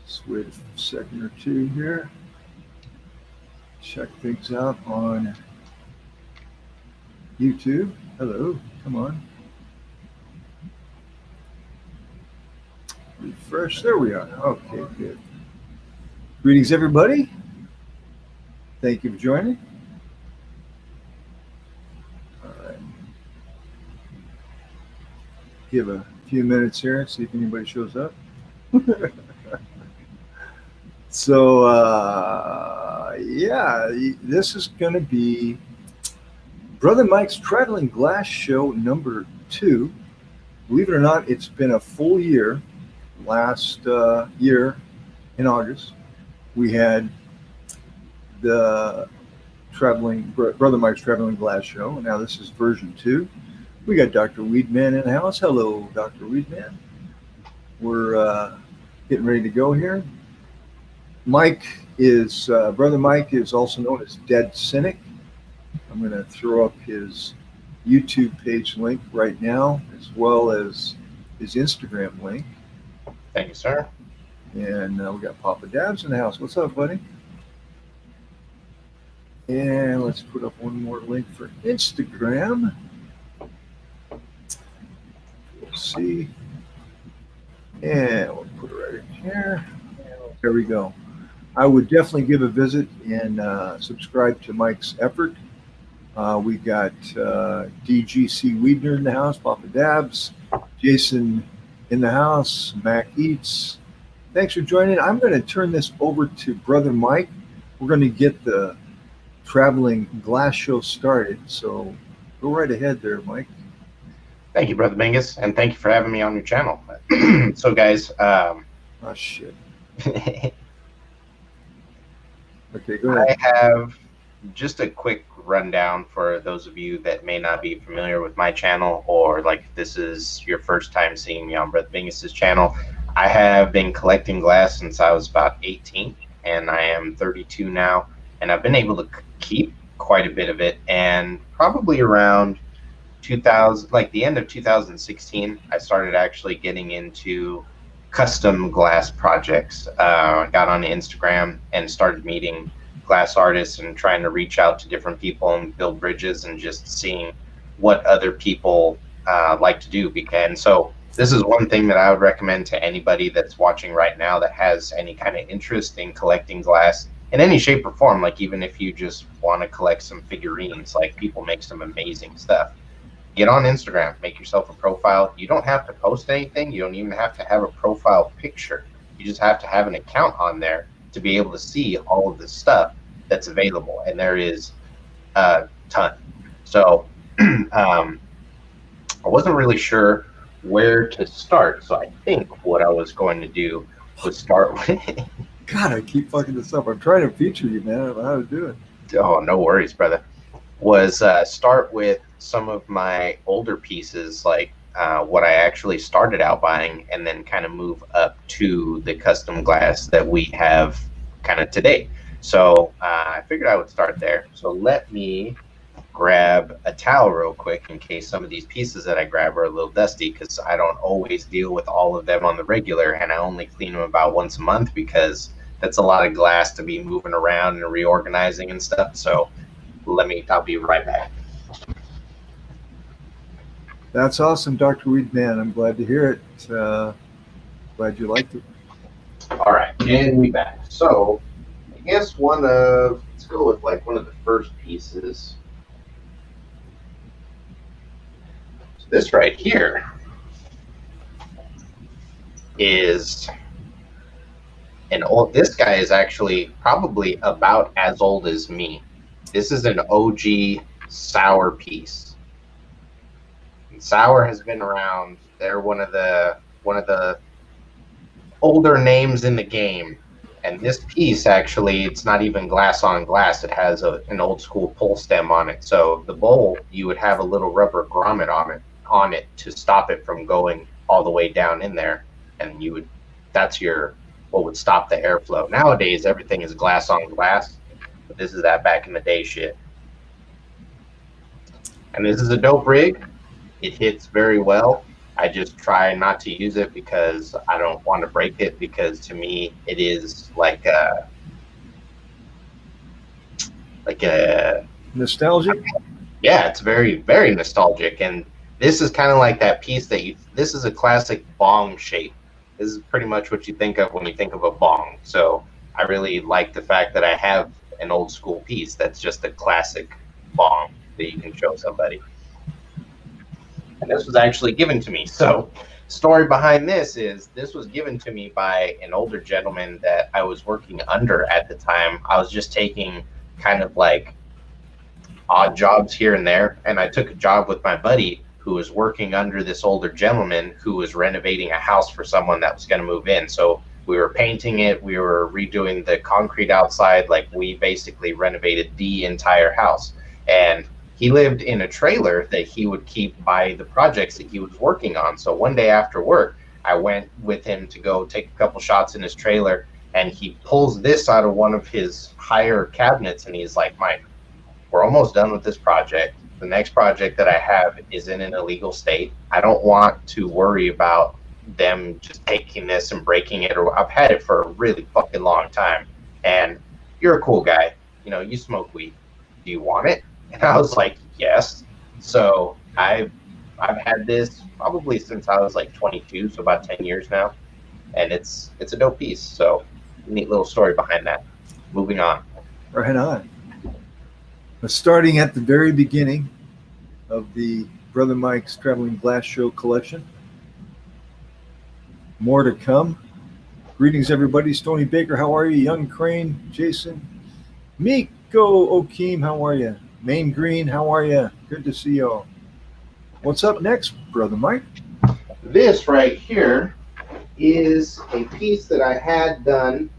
Let's wait a second or two here. Check things out on YouTube. Hello, come on. Refresh, there we are. Okay, good. Greetings, everybody. Thank you for joining. All right. Give a few minutes here and see if anybody shows up. So, yeah, this is going to be Brother Mike's Traveling Glass Show number 2. Believe it or not, it's been a full year. Last year in August, we had the Brother Mike's Traveling Glass Show, and now this is version 2. We got Dr. Weedman in the house. Hello, Dr. Weedman. We're getting ready to go here. Mike is, Brother Mike is also known as Dead Cynic. I'm going to throw up his YouTube page link right now, as well as his Instagram link. Thank you, sir. And we got Papa Dabs in the house. What's up, buddy? And let's put up one more link for Instagram. We'll see. And we'll put it right in here. There we go. I would definitely give a visit and subscribe to Mike's effort. We got DGC Weedner in the house, Papa Dabs, Jason in the house, Mac Eats. Thanks for joining. I'm going to turn this over to Brother Mike. We're going to get the Traveling Glass Show started. So go right ahead there, Mike. Thank you, Brother Mingus, and thank you for having me on your channel. So, guys. Oh, shit. Okay, go ahead. I have just a quick rundown for those of you that may not be familiar with my channel, or like this is your first time seeing me on Brother Mingus's channel. I have been collecting glass since I was about 18, and I am 32 now, and I've been able to keep quite a bit of it. And probably around 2000, like the end of 2016, I started actually getting into custom glass projects. I got on Instagram and started meeting glass artists and trying to reach out to different people and build bridges and just seeing what other people like to do. And so this is one thing that I would recommend to anybody that's watching right now that has any kind of interest in collecting glass in any shape or form. Like even if you just want to collect some figurines, like people make some amazing stuff. Get on Instagram, make yourself a profile. You don't have to post anything. You don't even have to have a profile picture. You just have to have an account on there to be able to see all of the stuff that's available. And there is a ton. So I wasn't really sure where to start. So I think what I was going to do was start with... God, I keep fucking this up. I'm trying to feature you, man. I don't know how to do it. Oh, no worries, brother. Was start with some of my older pieces, like what I actually started out buying, and then kind of move up to the custom glass that we have kind of today. So I figured I would start there. So let me grab a towel real quick in case some of these pieces that I grab are a little dusty, because I don't always deal with all of them on the regular, and I only clean them about once a month because that's a lot of glass to be moving around and reorganizing and stuff. So I'll be right back. That's awesome, Dr. Weedman. I'm glad to hear it. Glad you liked it. All right, and we back. So I guess let's go with like one of the first pieces. So this right here is this guy is actually probably about as old as me. This is an OG Sour piece. And Sour has been around. They're one of the older names in the game. And this piece actually, it's not even glass on glass. It has an old school pull stem on it. So the bowl, you would have a little rubber grommet on it to stop it from going all the way down in there. And that's what would stop the airflow. Nowadays, everything is glass on glass. But this is that back in the day shit. And this is a dope rig. It hits very well. I just try not to use it because I don't want to break it, because to me it is like a Nostalgic? yeah, it's very, very nostalgic. And this is kind of like that piece this is a classic bong shape. This is pretty much what you think of when you think of a bong. So I really like the fact that I have an old school piece that's just a classic bong that you can show somebody. And this was actually given to me. So story behind this is this was given to me by an older gentleman that I was working under at the time. I was just taking kind of like odd jobs here and there, and I took a job with my buddy who was working under this older gentleman who was renovating a house for someone that was going to move in. So we were painting it, we were redoing the concrete outside, like we basically renovated the entire house. And he lived in a trailer that he would keep by the projects that he was working on. So one day after work, I went with him to go take a couple shots in his trailer, and he pulls this out of one of his higher cabinets, and he's like, Mike, we're almost done with this project. The next project that I have is in an illegal state. I don't want to worry about them just taking this and breaking it, or I've had it for a really fucking long time. And you're a cool guy. You know, you smoke weed. Do you want it? And I was like, yes. So I've had this probably since I was like 22, so about 10 years now. And it's a dope piece. So neat little story behind that. Moving on. Right on. Starting at the very beginning of the Brother Mike's Traveling Glass Show collection. More to come. Greetings, everybody. Stony Baker, how are you? Young Crane, Jason, Miko Okeem, how are you? Main Green, how are you? Good to see you all. What's up next, Brother Mike? This right here is a piece that I had done,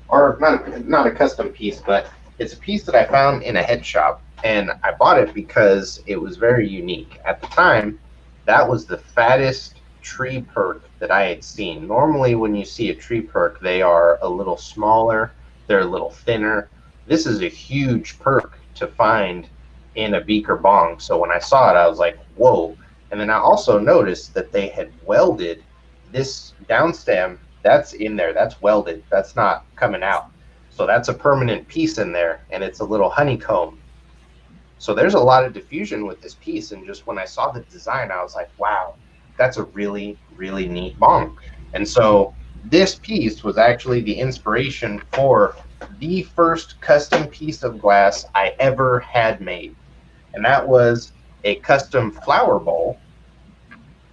or not a custom piece, but it's a piece that I found in a head shop, and I bought it because it was very unique. At the time, that was the fattest tree perk that I had seen. Normally, when you see a tree perk, they are a little smaller, they're a little thinner. This is a huge perk to find in a beaker bong. So when I saw it, I was like, whoa. And then I also noticed that they had welded this down stem. That's in there, that's welded, that's not coming out. So that's a permanent piece in there, and it's a little honeycomb. So there's a lot of diffusion with this piece, and just when I saw the design, I was like, wow, that's a really, really neat bong. And so this piece was actually the inspiration for the first custom piece of glass I ever had made. And that was a custom flower bowl,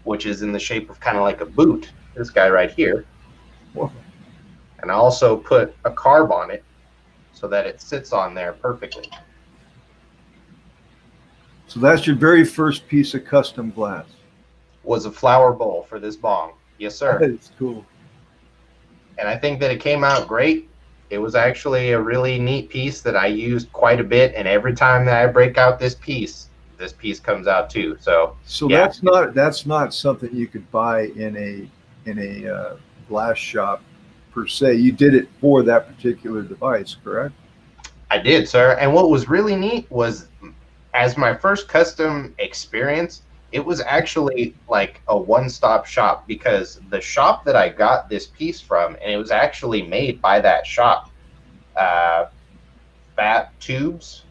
which is in the shape of kind of like a boot, this guy right here. Whoa. And I also put a carb on it so that it sits on there perfectly. So that's your very first piece of custom glass. Was a flower bowl for this bong. Yes, sir. That is cool. And I think that it came out great. It was actually a really neat piece that I used quite a bit. And every time that I break out this piece comes out too. So yeah. that's not something you could buy in a glass shop per se. You did it for that particular device, correct? I did, sir. And what was really neat was, as my first custom experience, it was actually like a one-stop shop, because the shop that I got this piece from, and it was actually made by that shop, Fat Tubes.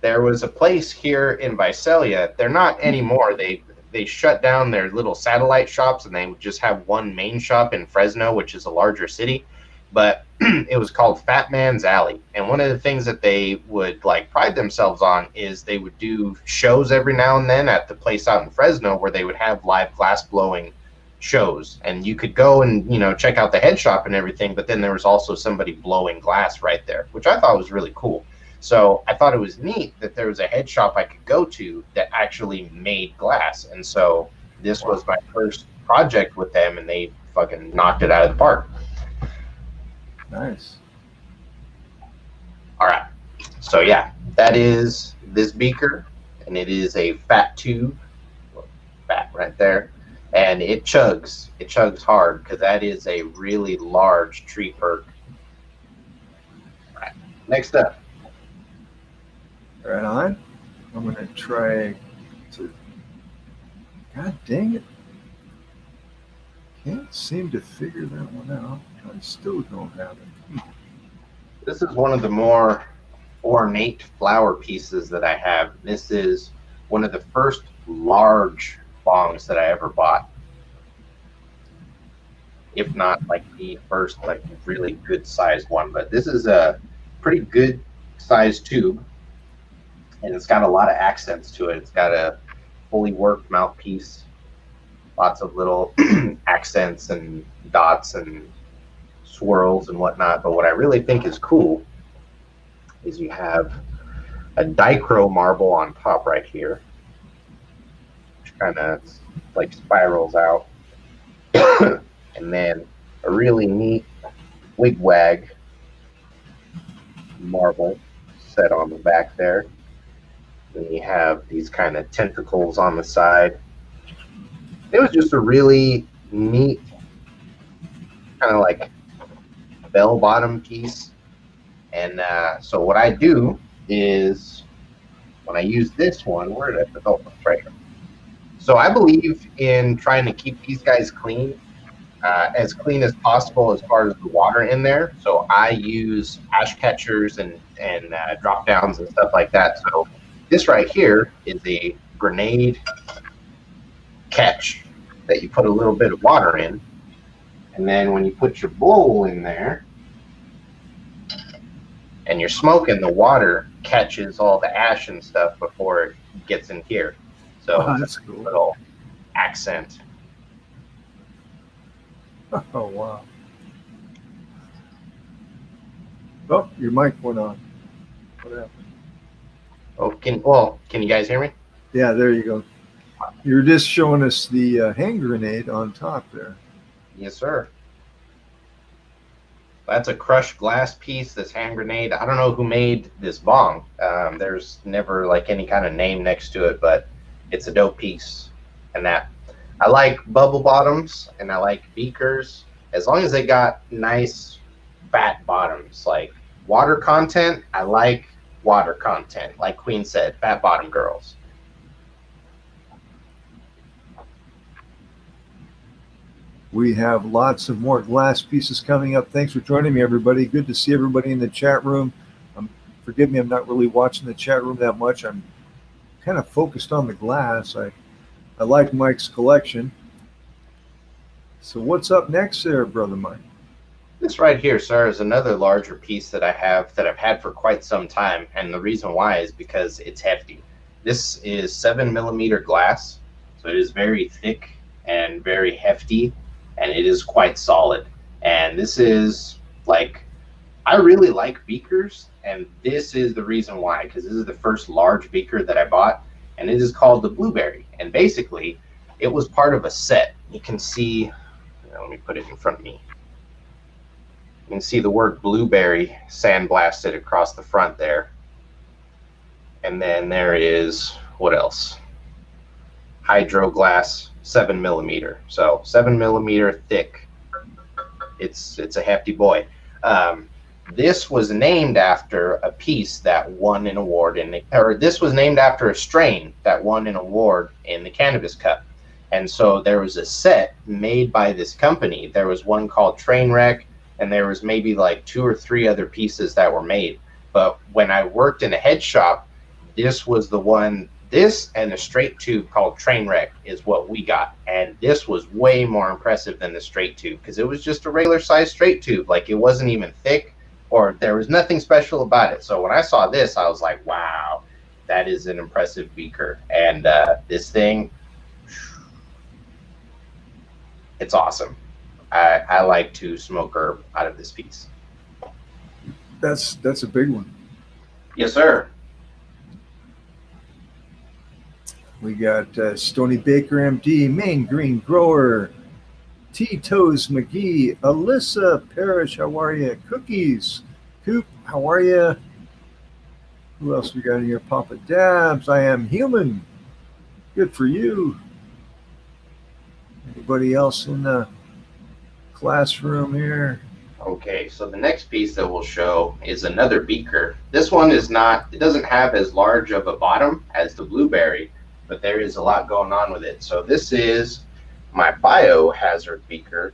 There was a place here in Visalia. They're not anymore. They shut down their little satellite shops, and they just have one main shop in Fresno, which is a larger city. But it was called Fat Man's Alley. And one of the things that they would like pride themselves on is they would do shows every now and then at the place out in Fresno, where they would have live glass blowing shows. And you could go and, you know, check out the head shop and everything, but then there was also somebody blowing glass right there, which I thought was really cool. So I thought it was neat that there was a head shop I could go to that actually made glass. And so this was my first project with them, and they fucking knocked it out of the park. Nice. All right. So yeah, that is this beaker, and it is a fat tube, fat right there, and it chugs. It chugs hard because that is a really large tree perk. All right. Next up. Right on. I'm going to try to God dang it. Can't seem to figure that one out. I still don't have it. This is one of the more ornate flower pieces that I have. This is one of the first large bongs that I ever bought. If not like the first like really good sized one, but this is a pretty good sized tube, and it's got a lot of accents to it. It's got a fully worked mouthpiece, lots of little accents and dots and swirls and whatnot. But what I really think is cool is you have a dichro marble on top right here, which kind of like spirals out, and then a really neat wigwag marble set on the back there. Then you have these kind of tentacles on the side. It was just a really neat kind of like bell bottom piece. And so what I do is when I use this one, where did I put? Oh, it's right here. So I believe in trying to keep these guys clean as possible as far as the water in there. So I use ash catchers and drop downs and stuff like that. So this right here is a grenade catch that you put a little bit of water in, and then when you put your bowl in there and you're smoking, the water catches all the ash and stuff before it gets in here. So that's cool. A little accent. Oh, wow. Oh, your mic went on. What happened? Oh, can you guys hear me? Yeah, there you go. You're just showing us the hand grenade on top there. Yes, sir. That's a crushed glass piece, this hand grenade. I don't know who made this bong. There's never like any kind of name next to it, but it's a dope piece. And that I like bubble bottoms and I like beakers as long as they got nice fat bottoms. Like water content, I like water content. Like Queen said, fat bottom girls. We have lots of more glass pieces coming up. Thanks for joining me, everybody. Good to see everybody in the chat room. Forgive me, I'm not really watching the chat room that much. I'm kind of focused on the glass. I like Mike's collection. So what's up next there, Brother Mike? This right here, sir, is another larger piece that I have that I've had for quite some time. And the reason why is because it's hefty. This is 7mm glass. So it is very thick and very hefty. And it is quite solid. And this is like, I really like beakers, and this is the reason why, because this is the first large beaker that I bought, and it is called the Blueberry. And basically, it was part of a set. You can see, let me put it in front of me. You can see the word Blueberry sandblasted across the front there. And then there is, what else? Hydro glass. 7mm, so 7mm thick. It's a hefty boy. This was named after a piece that won an award this was named after a strain that won an award in the Cannabis Cup. And so there was a set made by this company. There was one called Trainwreck, and there was maybe like 2 or 3 other pieces that were made. But when I worked in a head shop, this was the one. This and a straight tube called Trainwreck is what we got. And this was way more impressive than the straight tube because it was just a regular size straight tube. Like it wasn't even thick or there was nothing special about it. So when I saw this, I was like, wow, that is an impressive beaker. And this thing, it's awesome. I like to smoke herb out of this piece. That's a big one. Yes, sir. We got Stony Baker MD, Maine Green Grower, T-Toes McGee, Alyssa Parrish, how are you? Cookies, Coop, how are you? Who else we got here? Papa Dabs, I am human. Good for you. Anybody else in the classroom here? Okay, so the next piece that we'll show is another beaker. This one is not, it doesn't have as large of a bottom as the Blueberry, but there is a lot going on with it. So this is my biohazard beaker,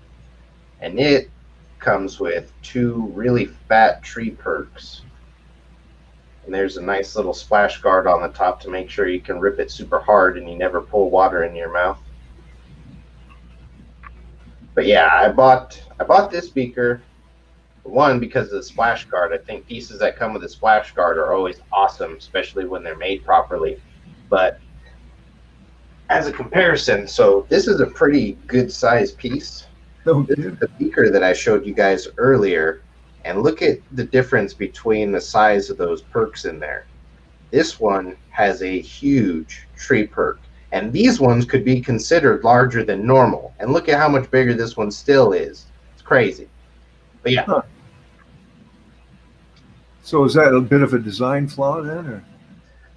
and it comes with 2 really fat tree perks. And there's a nice little splash guard on the top to make sure you can rip it super hard and you never pull water in your mouth. But yeah, I bought this beaker, one, because of the splash guard. I think pieces that come with a splash guard are always awesome, especially when they're made properly. But as a comparison, so this is a pretty good size piece. This is the beaker that I showed you guys earlier, and look at the difference between the size of those perks in there. This one has a huge tree perk, and these ones could be considered larger than normal. And look at how much bigger this one still is. It's crazy. But yeah. Huh. So is that a bit of a design flaw then, or?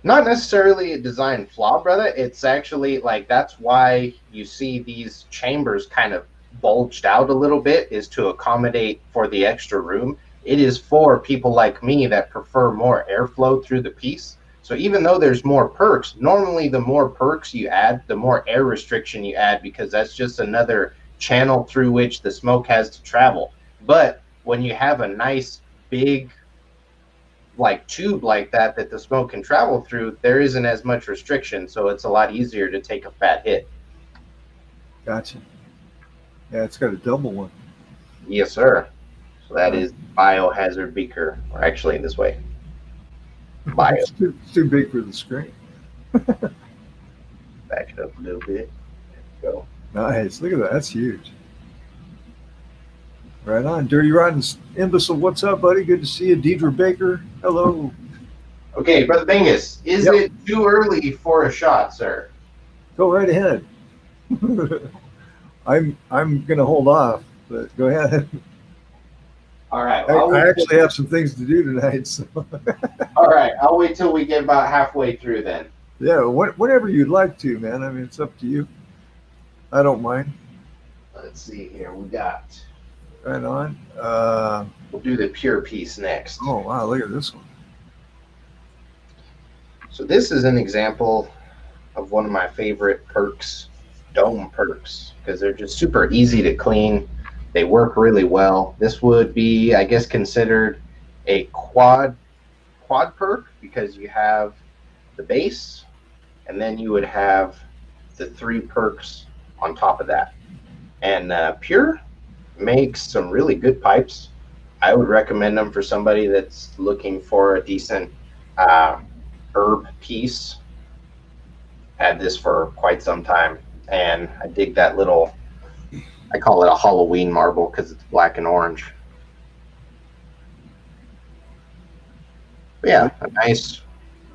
Not necessarily a design flaw, brother. It's actually like, that's why you see these chambers kind of bulged out a little bit, is to accommodate for the extra room. It is for people like me that prefer more airflow through the piece. So even though there's more perks, normally the more perks you add, the more air restriction you add, because that's just another channel through which the smoke has to travel. But when you have a nice big like tube like that the smoke can travel through, there isn't as much restriction, so it's a lot easier to take a fat hit. Gotcha. Yeah, it's got a double one. Yes, sir. So that is biohazard beaker, or actually this way. Bio. It's too big for the screen. Back it up a little bit. There we go. Nice. Look at that. That's huge. Right on. Dirty Rotten Imbecile, what's up, buddy? Good to see you. Deidre Baker, hello. Okay, Brother Bingus, is it too early for a shot, sir? Go right ahead. I'm going to hold off, but go ahead. All right. I actually have some things to do tonight. So. All right. I'll wait till we get about halfway through then. Yeah, whatever you'd like to, man. I mean, it's up to you. I don't mind. Let's see here. We got... Right on. We'll do the pure piece next. Oh, wow. Look at this one. So this is an example of one of my favorite perks, dome perks, because they're just super easy to clean. They work really well. This would be, I guess, considered a quad perk, because you have the base, and then you would have the 3 perks on top of that. And Pure makes some really good pipes. I would recommend them for somebody that's looking for a decent herb piece. Had this for quite some time, and I dig that little, I call it a Halloween marble because it's black and orange. But yeah, a nice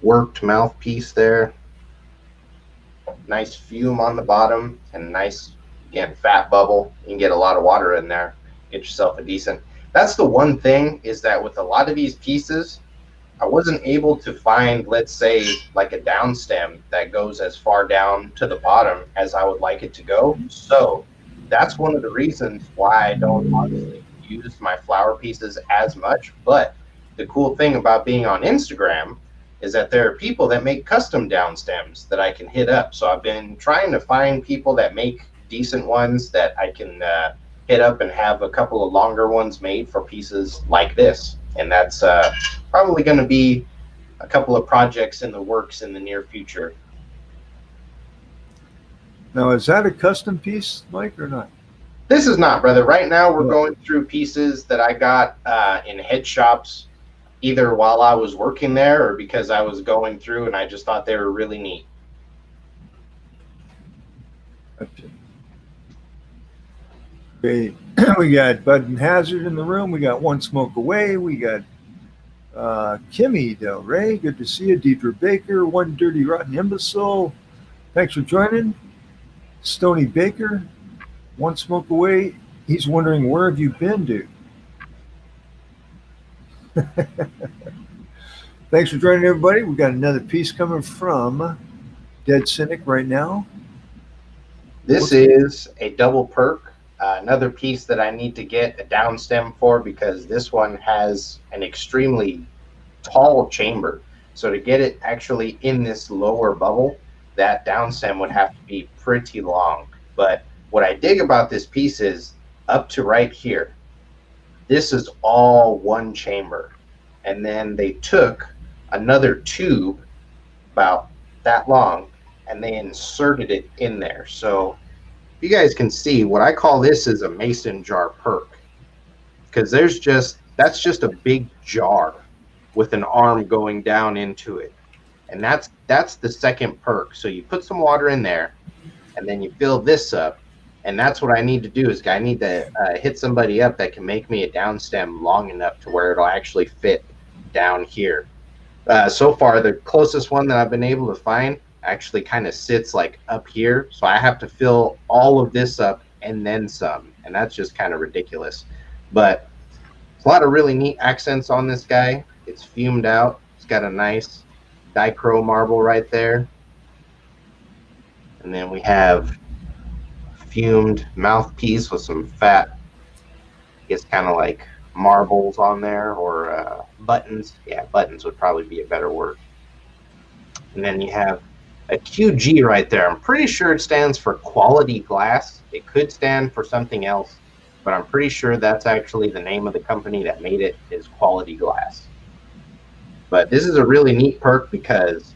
worked mouthpiece there. Nice fume on the bottom, and nice, again, fat bubble. You can get a lot of water in there. Get yourself a decent. That's the one thing, is that with a lot of these pieces, I wasn't able to find, let's say, like a down stem that goes as far down to the bottom as I would like it to go. So that's one of the reasons why I don't honestly use my flower pieces as much. But the cool thing about being on Instagram is that there are people that make custom down stems that I can hit up. So I've been trying to find people that make decent ones that I can hit up and have a couple of longer ones made for pieces like this. And that's probably going to be a couple of projects in the works in the near future. Now, is that a custom piece, Mike, or not? This is not, brother. Right now we're going through pieces that I got in head shops, either while I was working there or because I was going through and I just thought they were really neat. Okay, we got Bud and Hazard in the room. We got One Smoke Away. We got Kimmy Del Rey. Good to see you. Deidre Baker. One Dirty Rotten Imbecile. Thanks for joining. Stony Baker. One Smoke Away. He's wondering, where have you been, dude? Thanks for joining, everybody. We got another piece coming from Dead Cynic right now. This is a double perk. Another piece that I need to get a down stem for, because this one has an extremely tall chamber. So to get it actually in this lower bubble, that down stem would have to be pretty long. But what I dig about this piece is up to right here. This is all one chamber. And then they took another tube about that long and they inserted it in there. So you guys can see what I call this is a mason jar perk, because that's just a big jar with an arm going down into it, and that's the second perk. So you put some water in there and then you fill this up, and that's what I need to do is I need to hit somebody up that can make me a down stem long enough to where it'll actually fit down here. So far the closest one that I've been able to find actually kind of sits like up here, so I have to fill all of this up and then some, and that's just kind of ridiculous. But a lot of really neat accents on this guy. It's fumed out. It's got a nice dichro marble right there, and then we have fumed mouthpiece with some fat, I guess kind of like marbles on there, or buttons. Yeah, buttons would probably be a better word. And then you have a QG right there. I'm pretty sure it stands for quality glass. It could stand for something else, but I'm pretty sure that's actually the name of the company that made it, is Quality Glass. But this is a really neat perk because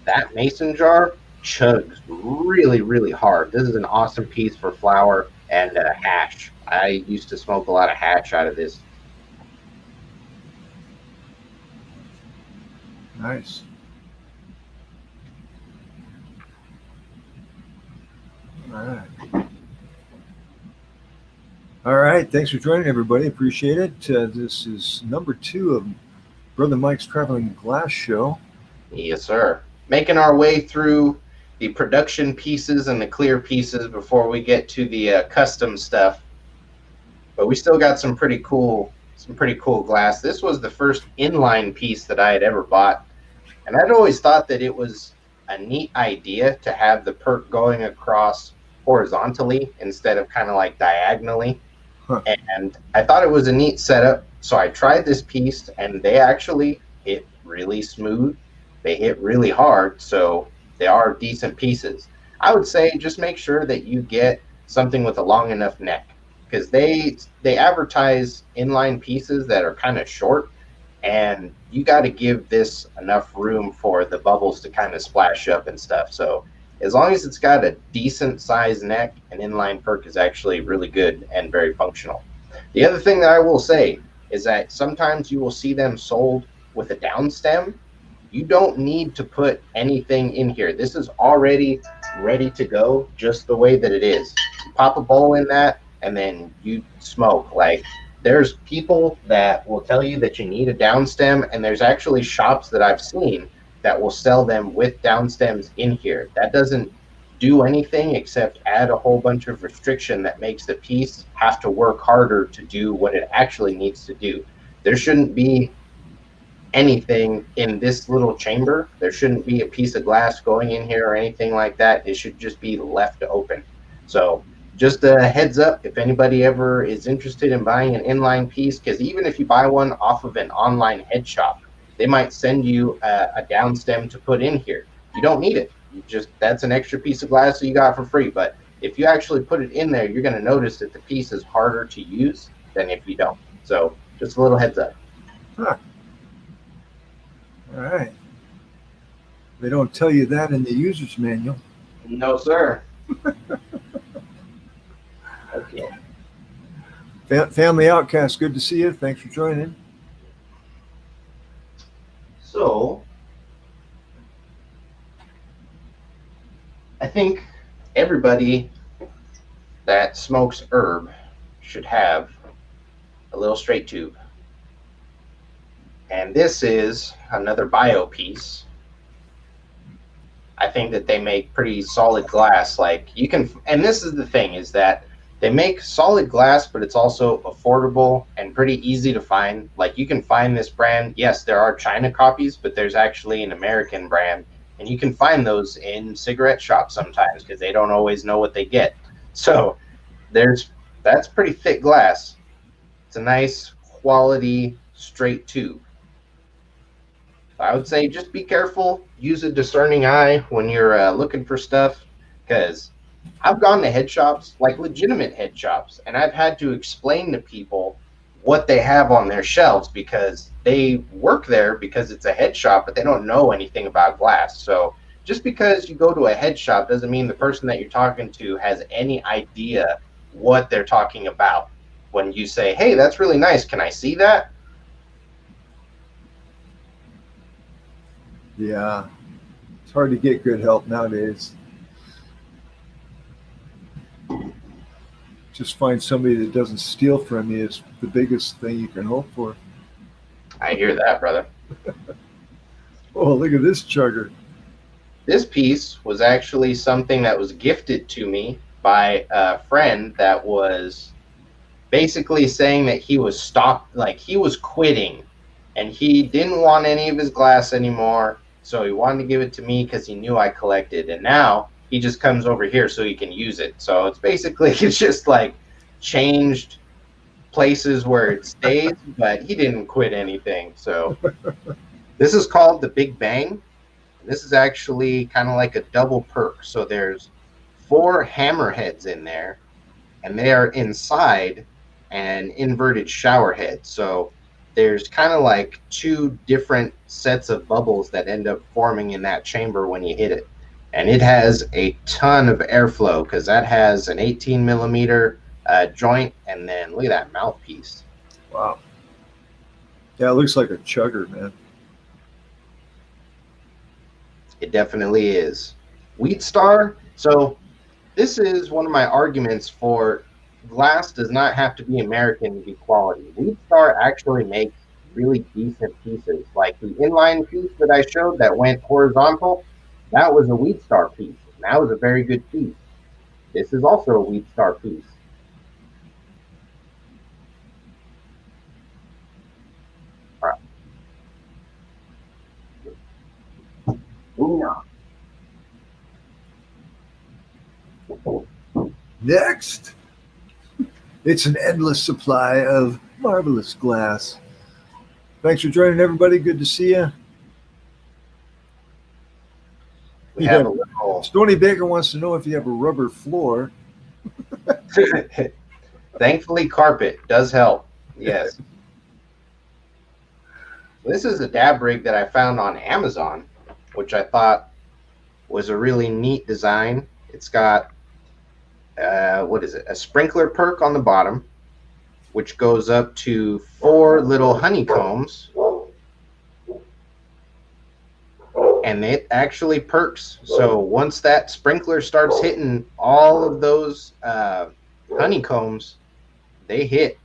that mason jar chugs really, really hard. This is an awesome piece for flour and hash. I used to smoke a lot of hash out of this. Nice. All right. All right. Thanks for joining, everybody. Appreciate it. This is number 2 of Brother Mike's Traveling Glass Show. Yes, sir. Making our way through the production pieces and the clear pieces before we get to the custom stuff. But we still got some pretty cool glass. This was the first inline piece that I had ever bought, and I'd always thought that it was a neat idea to have the perk going across horizontally instead of kind of like diagonally. Huh. And I thought it was a neat setup, so I tried this piece, and they actually hit really smooth. They hit really hard, so they are decent pieces. I would say just make sure that you get something with a long enough neck, because they advertise inline pieces that are kind of short, and you got to give this enough room for the bubbles to kind of splash up and stuff. So as long as it's got a decent size neck, an inline perk is actually really good and very functional. The other thing that I will say is that sometimes you will see them sold with a down stem. You don't need to put anything in here. This is already ready to go just the way that it is. You pop a bowl in that and then you smoke. Like, there's people that will tell you that you need a down stem, and there's actually shops that I've seen that will sell them with down stems in here. That doesn't do anything except add a whole bunch of restriction that makes the piece have to work harder to do what it actually needs to do. There shouldn't be anything in this little chamber. There shouldn't be a piece of glass going in here or anything like that. It should just be left open. So just a heads up, if anybody ever is interested in buying an inline piece, because even if you buy one off of an online head shop, they might send you a down stem to put in here. You don't need it. That's an extra piece of glass that you got for free. But if you actually put it in there, you're going to notice that the piece is harder to use than if you don't. So just a little heads up. Huh. All right. They don't tell you that in the user's manual. No, sir. Okay. Family Outcast, good to see you. Thanks for joining. So I think everybody that smokes herb should have a little straight tube. And this is another bio piece. I think that they make pretty solid glass. Like, you can, and this is the thing, is that they make solid glass, but it's also affordable and pretty easy to find. Like, you can find this brand. Yes, there are China copies, but there's actually an American brand, and you can find those in cigarette shops sometimes because they don't always know what they get. So that's pretty thick glass. It's a nice quality straight tube. I would say just be careful. Use a discerning eye when you're looking for stuff, because I've gone to head shops, like legitimate head shops, and I've had to explain to people what they have on their shelves because they work there because it's a head shop, but they don't know anything about glass. So just because you go to a head shop doesn't mean the person that you're talking to has any idea what they're talking about. When you say, "Hey, that's really nice. Can I see that?" Yeah, it's hard to get good help nowadays. Just find somebody that doesn't steal from you is the biggest thing you can hope for. I hear that, brother. Oh, look at this chugger. This piece was actually something that was gifted to me by a friend that was basically saying that he was he was quitting, and he didn't want any of his glass anymore. So he wanted to give it to me because he knew I collected, and now he just comes over here so he can use it. So it's basically it's just like changed places where it stays, but he didn't quit anything. So this is called the Big Bang. This is actually kind of like a double perk. So there's 4 hammerheads in there, and they are inside an inverted shower head. So there's kind of like 2 different sets of bubbles that end up forming in that chamber when you hit it. And it has a ton of airflow because that has an 18 millimeter joint, and then look at that mouthpiece. Wow. Yeah, it looks like a chugger, man. It definitely is. Wheat Star. So this is one of my arguments for glass does not have to be American to be quality. Wheat Star actually makes really decent pieces. Like the inline piece that I showed that went horizontal, that was a Wheat Star piece. And that was a very good piece. This is also a Wheat Star piece. All right. Moving on. Next, it's an endless supply of marvelous glass. Thanks for joining, everybody. Good to see you. We have a little Stony Baker wants to know if you have a rubber floor. Thankfully, carpet does help. Yes. This is a dab rig that I found on Amazon, which I thought was a really neat design. It's got, what is it, a sprinkler perk on the bottom, which goes up to 4 little honeycombs. And it actually perks. So once that sprinkler starts hitting all of those honeycombs, they hit.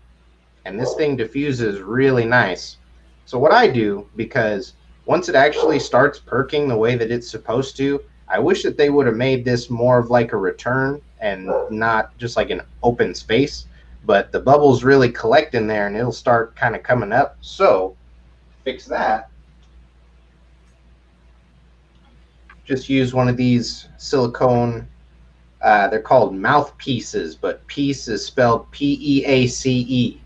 And this thing diffuses really nice. So what I do, because once it actually starts perking the way that it's supposed to, I wish that they would have made this more of like a return and not just like an open space. But the bubbles really collect in there and it'll start kind of coming up. So fix that. Just use one of these silicone, they're called mouthpieces, but piece is spelled P-E-A-C-E.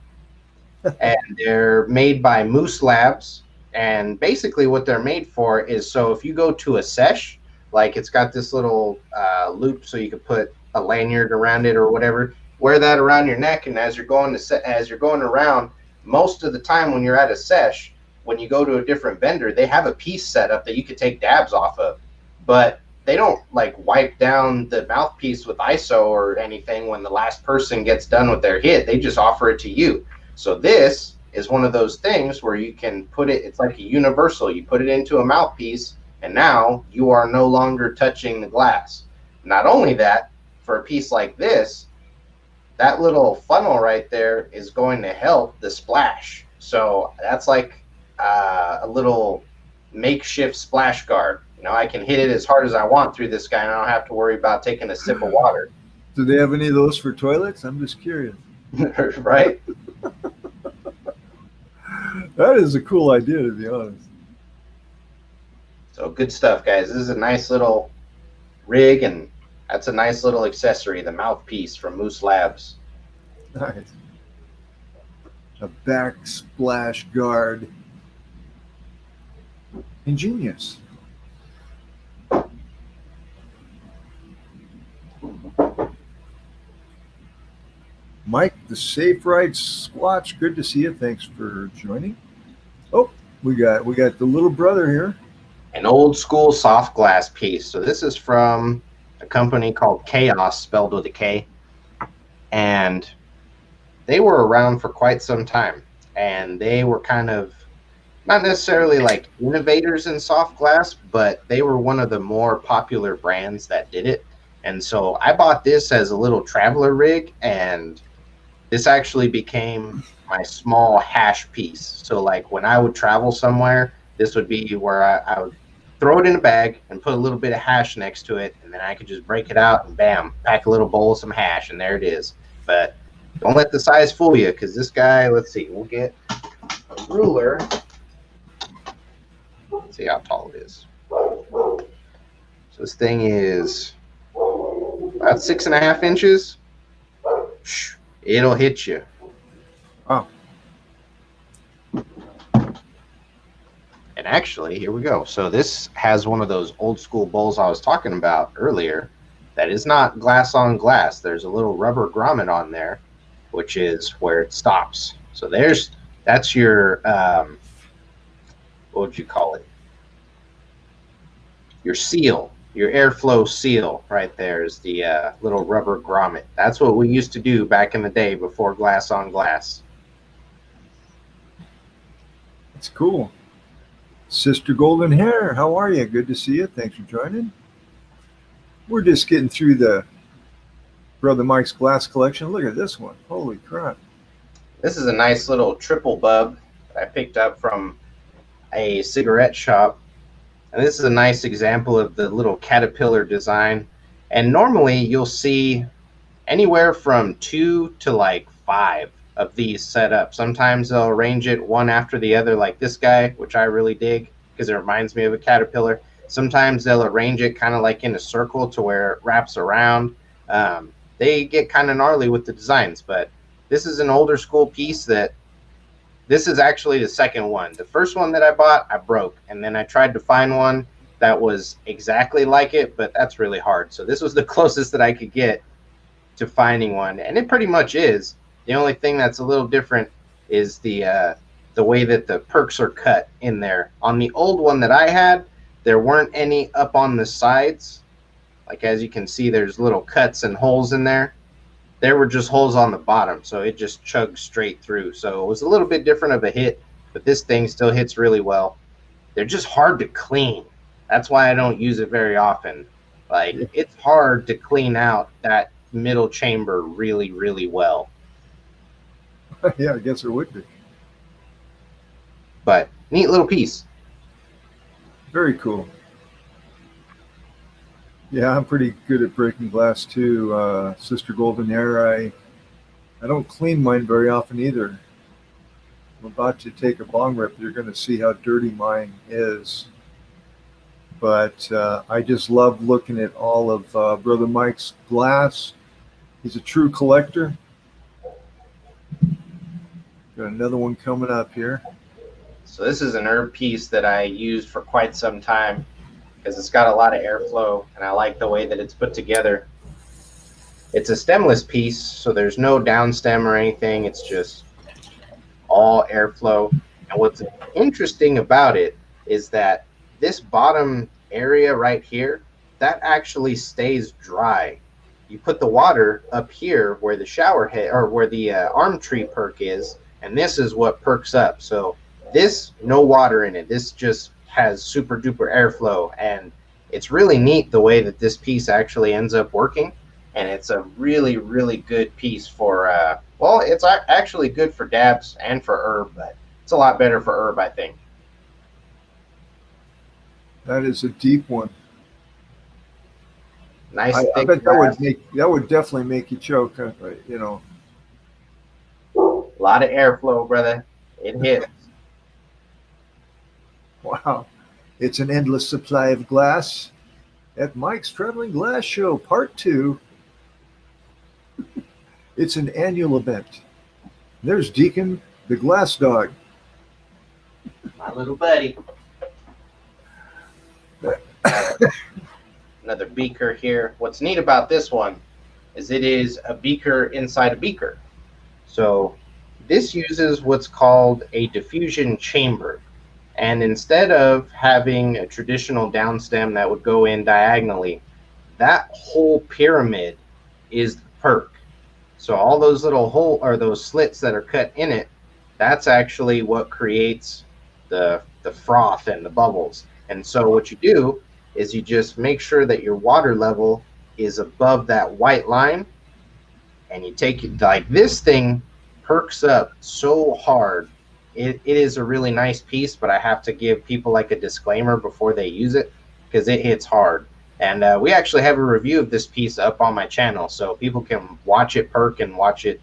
And they're made by Moose Labs. And basically what they're made for is, so if you go to a sesh, like it's got this little loop so you could put a lanyard around it or whatever, wear that around your neck, and as you're going around, most of the time when you're at a sesh, when you go to a different vendor, they have a piece set up that you could take dabs off of. But they don't like wipe down the mouthpiece with ISO or anything when the last person gets done with their hit. They just offer it to you. So this is one of those things where you can put it, it's like a universal. You put it into a mouthpiece, and now you are no longer touching the glass. Not only that, for a piece like this, that little funnel right there is going to help the splash. So that's like a little makeshift splash guard. You know, I can hit it as hard as I want through this guy, and I don't have to worry about taking a sip of water. Do they have any of those for toilets? I'm just curious. Right? That is a cool idea, to be honest. So good stuff, guys. This is a nice little rig, and that's a nice little accessory, the mouthpiece from Moose Labs. Nice. A backsplash guard. Ingenious. Mike, the Safe Ride Squatch, good to see you. Thanks for joining. Oh, we got the little brother here. An old school soft glass piece. So this is from a company called Chaos, spelled with a K. And they were around for quite some time. And they were kind of not necessarily like innovators in soft glass, but they were one of the more popular brands that did it. And so I bought this as a little traveler rig, and this actually became my small hash piece. So like when I would travel somewhere, this would be where I would throw it in a bag and put a little bit of hash next to it, and then I could just break it out and bam, pack a little bowl of some hash, and there it is. But don't let the size fool you, because this guy, let's see, we'll get a ruler. Let's see how tall it is. So this thing is about 6.5 inches. It'll hit you. Oh. And actually, here we go. So this has one of those old school bowls I was talking about earlier that is not glass on glass. There's a little rubber grommet on there, which is where it stops. So that's your, what would you call it? Your seal, your airflow seal right there is the little rubber grommet. That's what we used to do back in the day before glass on glass. That's cool. Sister Golden Hair, how are you? Good to see you. Thanks for joining. We're just getting through the Brother Mike's glass collection. Look at this one. Holy crap. This is a nice little triple bub that I picked up from a cigarette shop. And this is a nice example of the little caterpillar design. And normally you'll see anywhere from 2 to like 5 of these set up. Sometimes they'll arrange it one after the other, like this guy, which I really dig because it reminds me of a caterpillar. Sometimes they'll arrange it kind of like in a circle to where it wraps around. They get kind of gnarly with the designs, but this is an older school piece that this is actually the second one. The first one that I bought, I broke, and then I tried to find one that was exactly like it, but that's really hard. So this was the closest that I could get to finding one, and it pretty much is. The only thing that's a little different is the way that the perks are cut in there. On the old one that I had, there weren't any up on the sides. Like as you can see, there's little cuts and holes in there. There were just holes on the bottom, so it just chugged straight through. So it was a little bit different of a hit, but this thing still hits really well. They're just hard to clean. That's why I don't use it very often. Like, it's hard to clean out that middle chamber really, really well. Yeah, I guess it would be. But neat little piece. Very cool. Yeah, I'm pretty good at breaking glass too. Sister Golden Hair, I don't clean mine very often either. I'm about to take a bong rip. You're going to see how dirty mine is. But I just love looking at all of Brother Mike's glass. He's a true collector. Got another one coming up here. So this is an herb piece that I used for quite some time because it's got a lot of airflow, and I like the way that it's put together. It's a stemless piece, so there's no down stem or anything. It's just all airflow. And what's interesting about it is that this bottom area right here, that actually stays dry. You put the water up here where the shower head or where the arm tree perk is, and this is what perks up. So this, no water in it. This just has super duper airflow, and it's really neat the way that this piece actually ends up working. And it's a really, really good piece for, well, it's actually good for dabs and for herb, but it's a lot better for herb, I think. That is a deep one. Nice. I bet that would definitely make you choke, you know. A lot of airflow, brother. It hits. Wow. It's an endless supply of glass at Mike's Traveling Glass Show, Part 2. It's an annual event. There's Deacon, the glass dog. My little buddy. Another beaker here. What's neat about this one is it is a beaker inside a beaker. So this uses what's called a diffusion chamber. And instead of having a traditional downstem that would go in diagonally, that whole pyramid is the perk. So all those little hole or those slits that are cut in it, that's actually what creates the froth and the bubbles. And so what you do is you just make sure that your water level is above that white line, and you take it like this thing perks up so hard. It is a really nice piece, but I have to give people like a disclaimer before they use it because it hits hard. And we actually have a review of this piece up on my channel, so people can watch it perk and watch it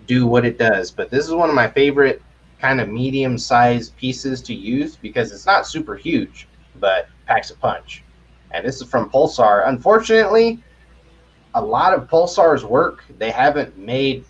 do what it does. But this is one of my favorite kind of medium-sized pieces to use because it's not super huge, but packs a punch. And this is from Pulsar. Unfortunately, a lot of Pulsar's work, they haven't made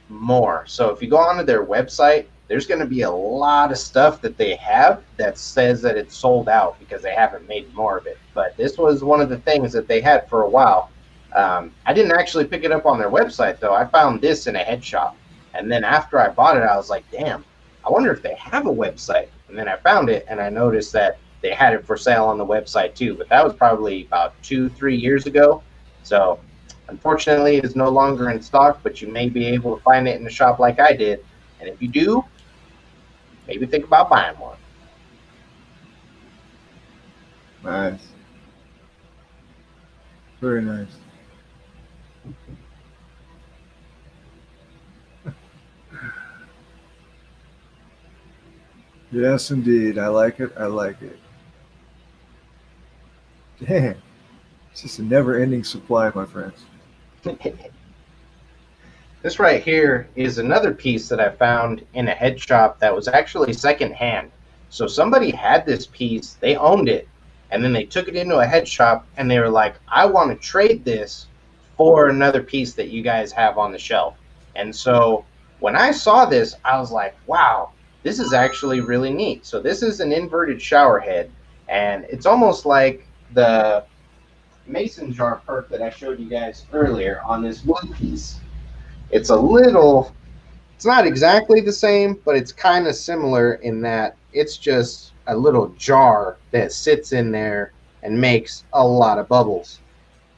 more. So if you go onto their website, there's going to be a lot of stuff that they have that says that it's sold out because they haven't made more of it. But this was one of the things that they had for a while. I didn't actually pick it up on their website, though. I found this in a head shop. And then after I bought it, I was like, damn, I wonder if they have a website. And then I found it, and I noticed that they had it for sale on the website, too. But that was probably about 2-3 years ago. So unfortunately, it is no longer in stock, but you may be able to find it in a shop like I did. And if you do, maybe think about buying one. Nice. Very nice. Yes, indeed. I like it. I like it. Damn. It's just a never-ending supply, my friends. This right here is another piece that I found in a head shop that was actually secondhand. So somebody had this piece, they owned it, and then they took it into a head shop and they were like, I want to trade this for another piece that you guys have on the shelf. And so when I saw this, I was like, wow, this is actually really neat. So this is an inverted shower head, and it's almost like the mason jar perk that I showed you guys earlier on this wood piece. It's not exactly the same, but it's kind of similar in that it's just a little jar that sits in there and makes a lot of bubbles.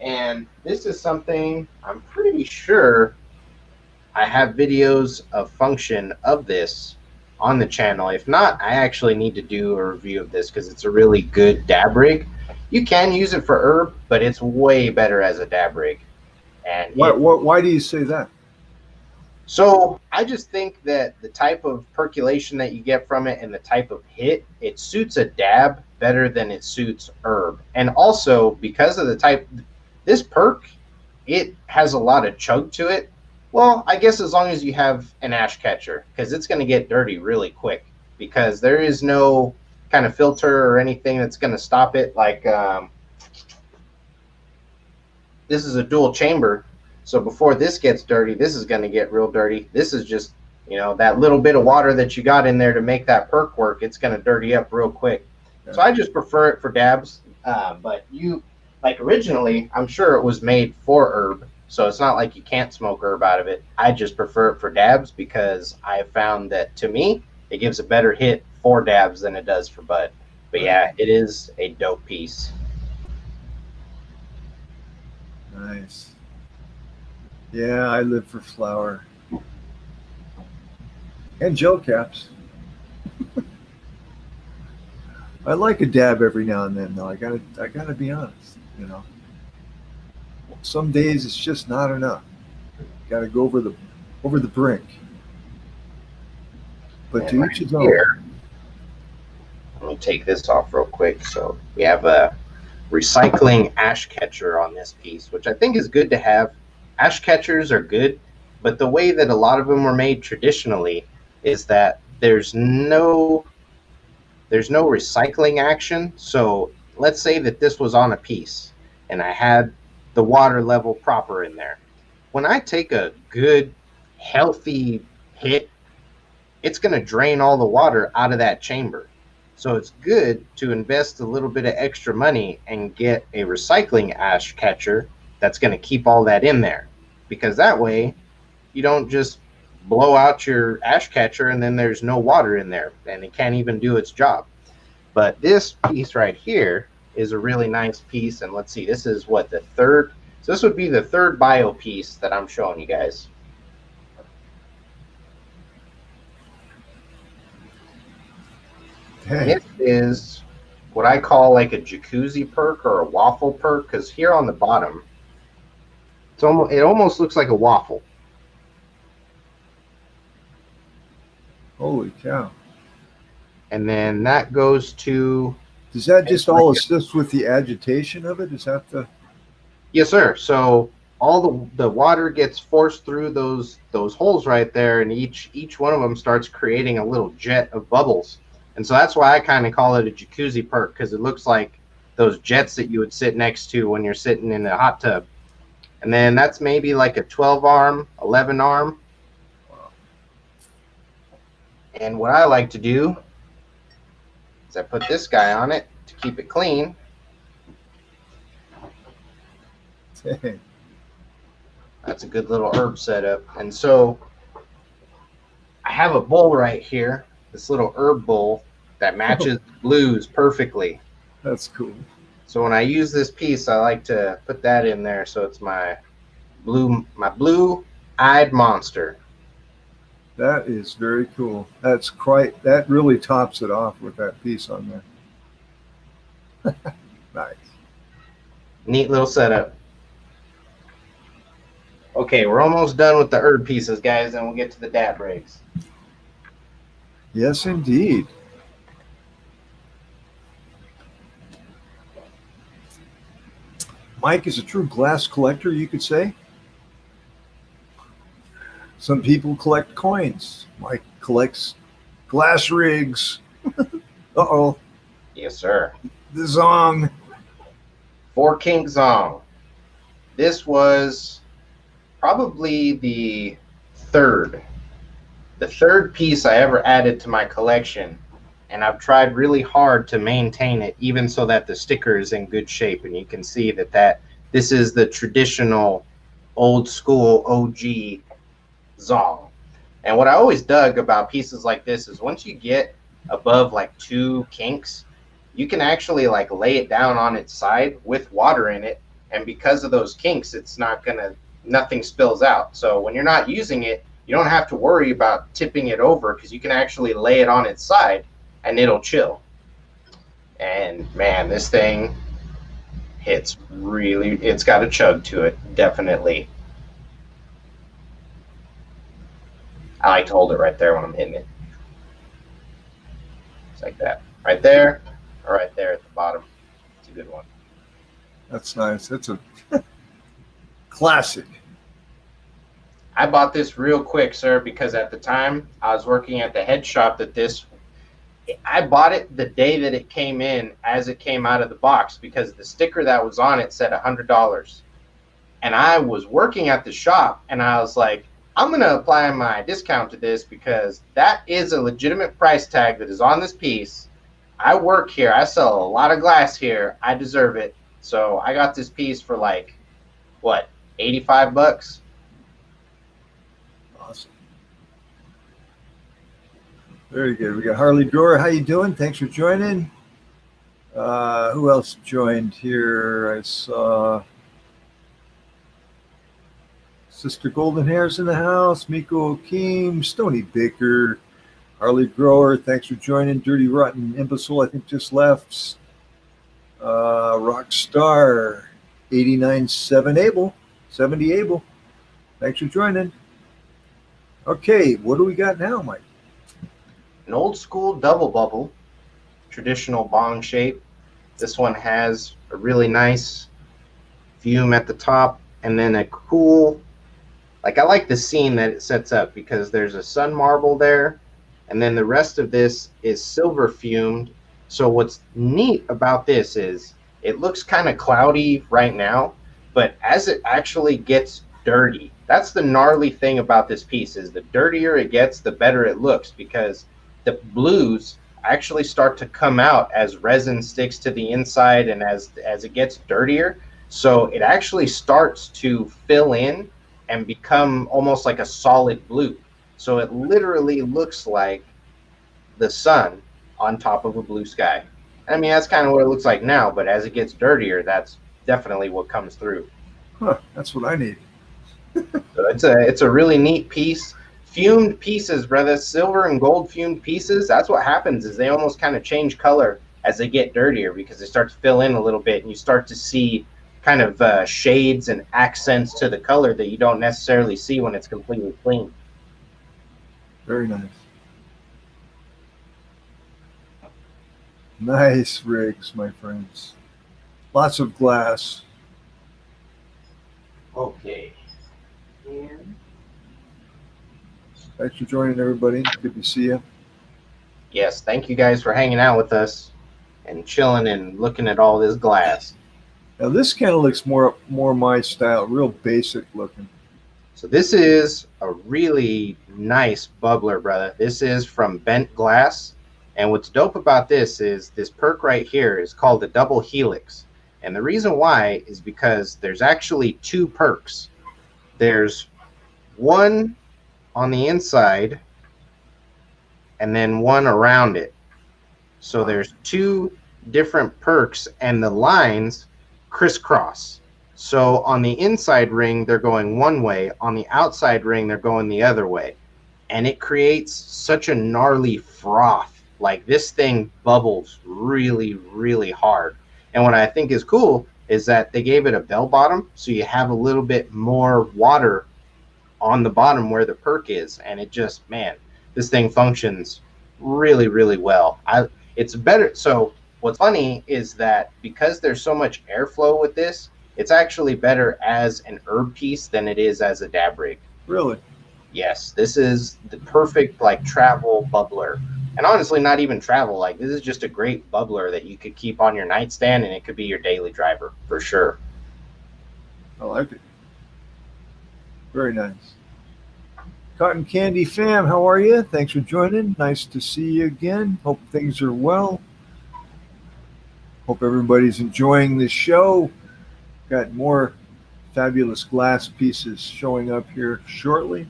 And this is something I'm pretty sure I have videos of function of this on the channel. If not, I actually need to do a review of this because it's a really good dab rig. You can use it for herb, but it's way better as a dab rig. And why do you say that? So I just think that the type of percolation that you get from it and the type of hit, it suits a dab better than it suits herb. And also because of the type, this perk, it has a lot of chug to it. Well, I guess as long as you have an ash catcher, because it's going to get dirty really quick because there is no kind of filter or anything that's going to stop it. Like this is a dual chamber. So before this gets dirty, this is going to get real dirty. This is just, that little bit of water that you got in there to make that perk work. It's going to dirty up real quick. Yeah. So I just prefer it for dabs. But originally, I'm sure it was made for herb. So it's not like you can't smoke herb out of it. I just prefer it for dabs because I found that, to me, it gives a better hit for dabs than it does for bud. But yeah, it is a dope piece. Nice. Yeah, I live for flour and gel caps. I like a dab every now and then, though. I gotta be honest. Some days it's just not enough. Got to go over the brink. But and to right each his own. Here, let me take this off real quick. So we have a recycling ash catcher on this piece, which I think is good to have. Ash catchers are good, but the way that a lot of them were made traditionally is that there's no recycling action. So let's say that this was on a piece and I had the water level proper in there. When I take a good, healthy hit, it's going to drain all the water out of that chamber. So it's good to invest a little bit of extra money and get a recycling ash catcher that's going to keep all that in there, because that way you don't just blow out your ash catcher and then there's no water in there and it can't even do its job. But this piece right here is a really nice piece. And let's see, this is what, the third. So this would be the third bio piece that I'm showing you guys. This is what I call like a jacuzzi perk or a waffle perk, because here on the bottom, it almost looks like a waffle. Holy cow. And then that goes to... Does that just all assist with the agitation of it? Is that the... Yes, sir. So all the water gets forced through those holes right there, and each one of them starts creating a little jet of bubbles. And so that's why I kind of call it a jacuzzi perk, because it looks like those jets that you would sit next to when you're sitting in a hot tub. And then that's maybe like a 12-arm, 11-arm. And what I like to do is I put this guy on it to keep it clean. That's a good little herb setup. And so I have a bowl right here, this little herb bowl that matches blues perfectly. That's cool. So when I use this piece, I like to put that in there. So it's my blue-eyed monster. That is very cool. That really tops it off with that piece on there. Nice. Neat little setup. Okay, we're almost done with the herb pieces, guys, and we'll get to the dab rigs. Yes, indeed. Mike is a true glass collector, you could say. Some people collect coins. Mike collects glass rigs. Uh-oh. Yes, sir. The zong. 4 King Zong. This was probably the third piece I ever added to my collection, and I've tried really hard to maintain it, even so that the sticker is in good shape. And you can see that this is the traditional old school OG zong. And what I always dug about pieces like this is once you get above like 2 kinks, you can actually like lay it down on its side with water in it, and because of those kinks, it's nothing spills out. So when you're not using it, you don't have to worry about tipping it over, because you can actually lay it on its side and it'll chill. And man, this thing it's got a chug to it, definitely. I like to hold it right there when I'm hitting it. It's like that. Right there, or right there at the bottom. It's a good one. That's nice. That's a classic. I bought this real quick, sir, because at the time I was working at the head shop I bought it the day that it came in, as it came out of the box, because the sticker that was on it said $100. And I was working at the shop, and I was like, I'm going to apply my discount to this, because that is a legitimate price tag that is on this piece. I work here. I sell a lot of glass here. I deserve it. So I got this piece for like, what, 85 bucks? Awesome. Very good. We got Harley Drawer. How you doing? Thanks for joining. Who else joined here? I saw Sister Golden Hair's in the house. Miko Akeem, Stony Baker, Harley Grower. Thanks for joining. Dirty Rotten Imbecile, I think, just left. Rockstar 89.7 Able, 70 Able. Thanks for joining. Okay, what do we got now, Mike? An old school double bubble, traditional bong shape. This one has a really nice fume at the top, and then a cool, I like the scene that it sets up, because there's a sun marble there, and then the rest of this is silver fumed. So what's neat about this is it looks kind of cloudy right now, but as it actually gets dirty, that's the gnarly thing about this piece, is the dirtier it gets, the better it looks, because the blues actually start to come out as resin sticks to the inside and as it gets dirtier. So it actually starts to fill in and become almost like a solid blue. So it literally looks like the sun on top of a blue sky. I mean, that's kind of what it looks like now, but as it gets dirtier, that's definitely what comes through. Huh, that's what I need. So it's a really neat piece. Fumed pieces, brother, silver and gold fumed pieces. That's what happens is they almost kind of change color as they get dirtier because they start to fill in a little bit, and you start to see kind of shades and accents to the color that you don't necessarily see when it's completely clean. Very nice. Nice rigs, my friends. Lots of glass. Okay. Thanks for joining, everybody. Good to see you. Yes, thank you guys for hanging out with us and chilling and looking at all this glass. Now this kind of looks more my style, real basic looking. So this is a really nice bubbler, brother. This is from bent glass. And what's dope about this is this perk right here is called the double helix. And the reason why is because there's actually two perks. There's one on the inside and then one around it. So there's two different perks and the lines crisscross. So on the inside ring, they're going one way. On the outside ring, they're going the other way. And it creates such a gnarly froth. Like this thing bubbles really, really hard. And what I think is cool is that they gave it a bell bottom. So you have a little bit more water on the bottom where the perk is. And it just, man, this thing functions really, really well. It's better. So what's funny is that because there's so much airflow with this, it's actually better as an herb piece than it is as a dab rig. Really? Yes, this is the perfect like travel bubbler. And honestly, not even travel. Like this is just a great bubbler that you could keep on your nightstand and it could be your daily driver for sure. I like it. Very nice. Cotton Candy fam, how are you? Thanks for joining. Nice to see you again. Hope things are well. Hope everybody's enjoying this show. Got more fabulous glass pieces showing up here shortly.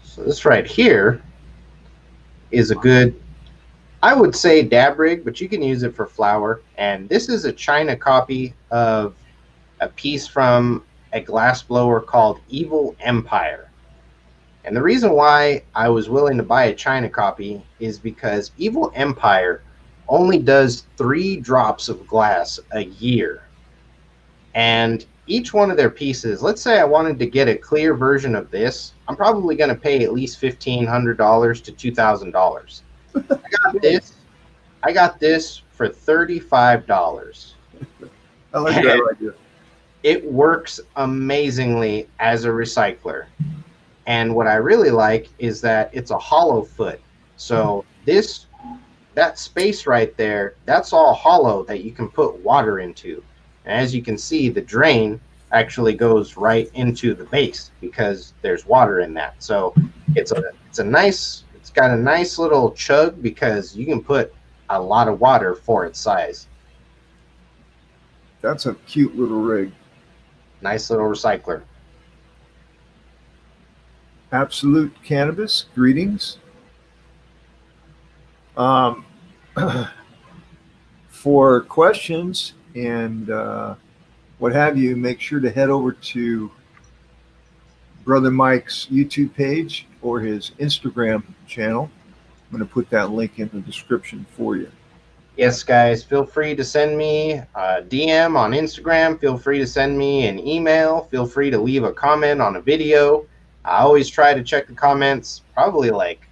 So this right here is a good, I would say dab rig, but you can use it for flower. And this is a China copy of a piece from a glass blower called Evil Empire. And the reason why I was willing to buy a China copy is because Evil Empire only does 3 drops of glass a year. And each one of their pieces, let's say I wanted to get a clear version of this, I'm probably going to pay at least $1,500 to $2,000. I got this for $35. I like that idea. It works amazingly as a recycler. And what I really like is that it's a hollow foot. So that space right there, that's all hollow that you can put water into. And as you can see, the drain actually goes right into the base because there's water in that. So it's got a nice little chug because you can put a lot of water for its size. That's a cute little rig. Nice little recycler. Absolute Cannabis, greetings. For questions and what have you, make sure to head over to Brother Mike's YouTube page or his Instagram channel. I'm going to put that link in the description for you. Yes, guys, feel free to send me a DM on Instagram. Feel free to send me an email. Feel free to leave a comment on a video. I always try to check the comments probably like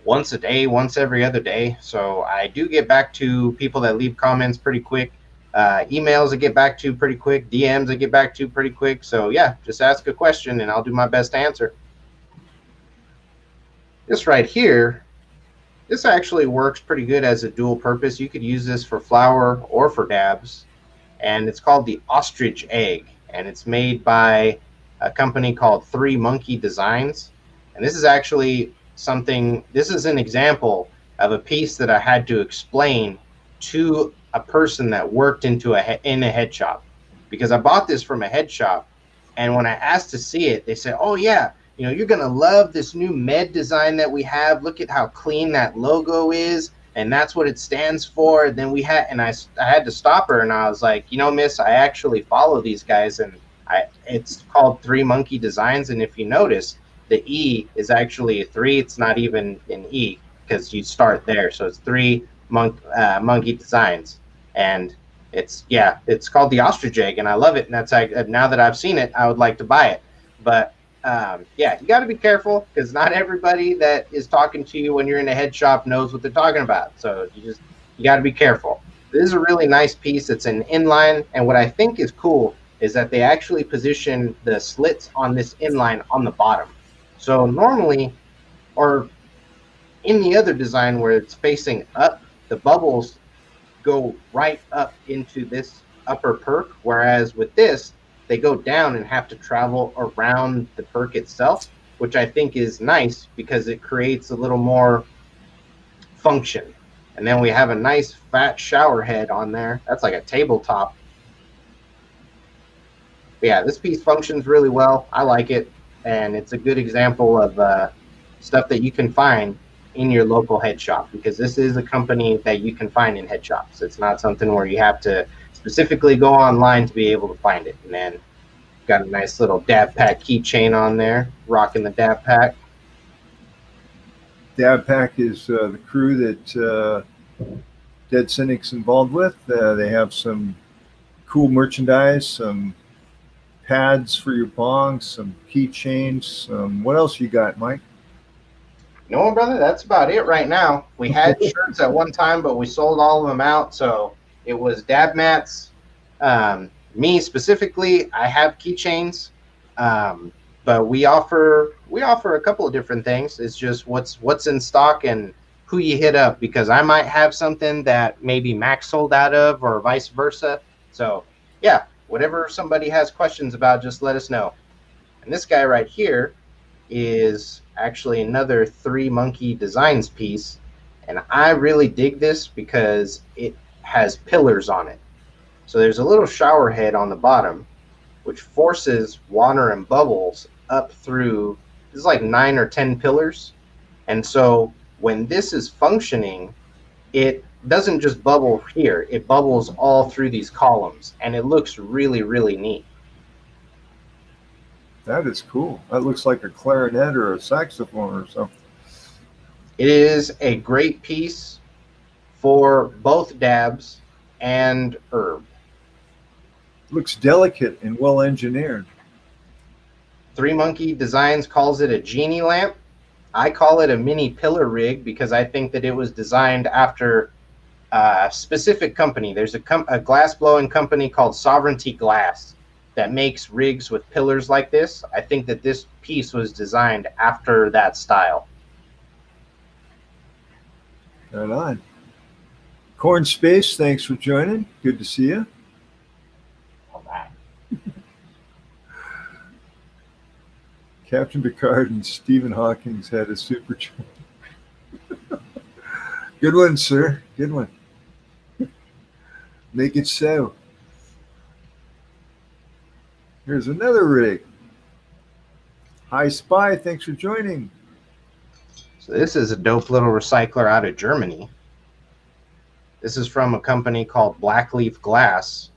once a day, once every other day. So I do get back to people that leave comments pretty quick. Emails I get back to pretty quick. DMs I get back to pretty quick. So yeah, just ask a question and I'll do my best to answer. This right here, this actually works pretty good as a dual purpose. You could use this for flower or for dabs. And it's called the ostrich egg. And it's made by a company called 3 Monkey Designs. And this is actually something. This is an example of a piece that I had to explain to a person that worked in a head shop, because I bought this from a head shop, and when I asked to see it, they said, "Oh yeah, you know, you're gonna love this new med design that we have. Look at how clean that logo is, and that's what it stands for." And then I had to stop her, and I was like, "You know, miss, I actually follow these guys, and it's called Three Monkey Designs, and if you notice, the E is actually a 3. It's not even an E because you start there, so it's Three Monkey Designs, and it's called the ostrich egg, and I love it. And that's now that I've seen it, I would like to buy it, but." Yeah, you got to be careful because not everybody that is talking to you when you're in a head shop knows what they're talking about. So you got to be careful. This is a really nice piece. It's an inline, and what I think is cool is that they actually position the slits on this inline on the bottom. So normally, or in the other design where it's facing up, the bubbles go right up into this upper perk, whereas with this, they go down and have to travel around the perk itself, which I think is nice because it creates a little more function. And then we have a nice fat shower head on there. That's like a tabletop. But yeah, this piece functions really well. I like it. And it's a good example of stuff that you can find in your local head shop, because this is a company that you can find in head shops. It's not something where you have to specifically go online to be able to find it. And then got a nice little dab pack keychain on there, rocking the dab pack. Dab pack is the crew that Dead Cynic's involved with. They have some cool merchandise, some pads for your bongs, some keychains. What else you got, Mike? No, brother, that's about it right now. We had shirts at one time, but we sold all of them out. So it was dab mats. Me specifically, I have keychains, but we offer a couple of different things. It's just what's in stock and who you hit up, because I might have something that maybe Max sold out of, or vice versa. So yeah, whatever somebody has questions about, just let us know. And this guy right here is actually another Three Monkey Designs piece, and I really dig this because it has pillars on it. So there's a little shower head on the bottom, which forces water and bubbles up through, this is like 9 or 10 pillars. And so when this is functioning, it doesn't just bubble here, it bubbles all through these columns, and it looks really, really neat. That is cool. That looks like a clarinet or a saxophone or something. It is a great piece for both dabs and herb. Looks delicate and well engineered. Three Monkey Designs calls it a genie lamp. I call it a mini pillar rig because I think that it was designed after a specific company. There's a glass blowing company called Sovereignty Glass that makes rigs with pillars like this. I think that this piece was designed after that style. Right on. Corn Space, thanks for joining. Good to see you. Captain Picard and Stephen Hawking's had a super good one, sir. Good one. Make it so. Here's another rig. Hi Spy, thanks for joining. So this is a dope little recycler out of Germany. This is from a company called Blackleaf Glass.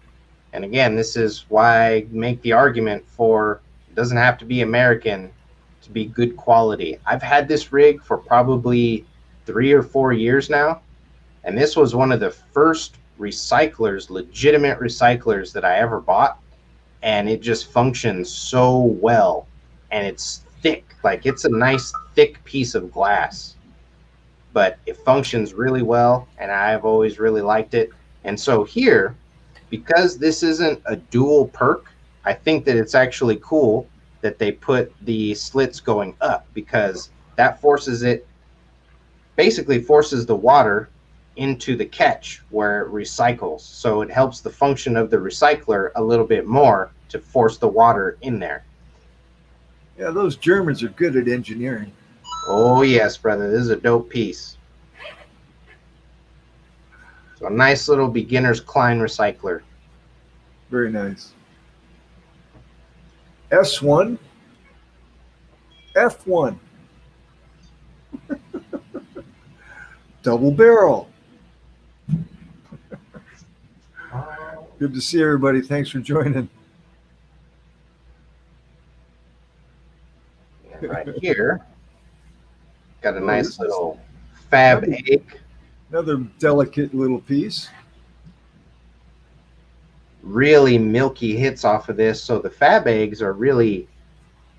And again, this is why I make the argument for it doesn't have to be American to be good quality. I've had this rig for probably 3 or 4 years now. And this was one of the first recyclers, legitimate recyclers that I ever bought. And it just functions so well. And it's thick, like it's a nice thick piece of glass. But it functions really well, and I've always really liked it. And so here, because this isn't a dual perk, I think that it's actually cool that they put the slits going up, because that forces it, basically forces the water into the catch where it recycles. So it helps the function of the recycler a little bit more to force the water in there. Yeah, those Germans are good at engineering. Oh yes, brother, this is a dope piece. So a nice little beginner's Klein recycler. Very nice. S1, F1. Double barrel. Good to see everybody. Thanks for joining. And right here, got a Oh, nice this is little fab egg. another delicate little piece. Really milky hits off of this. So the fab eggs are really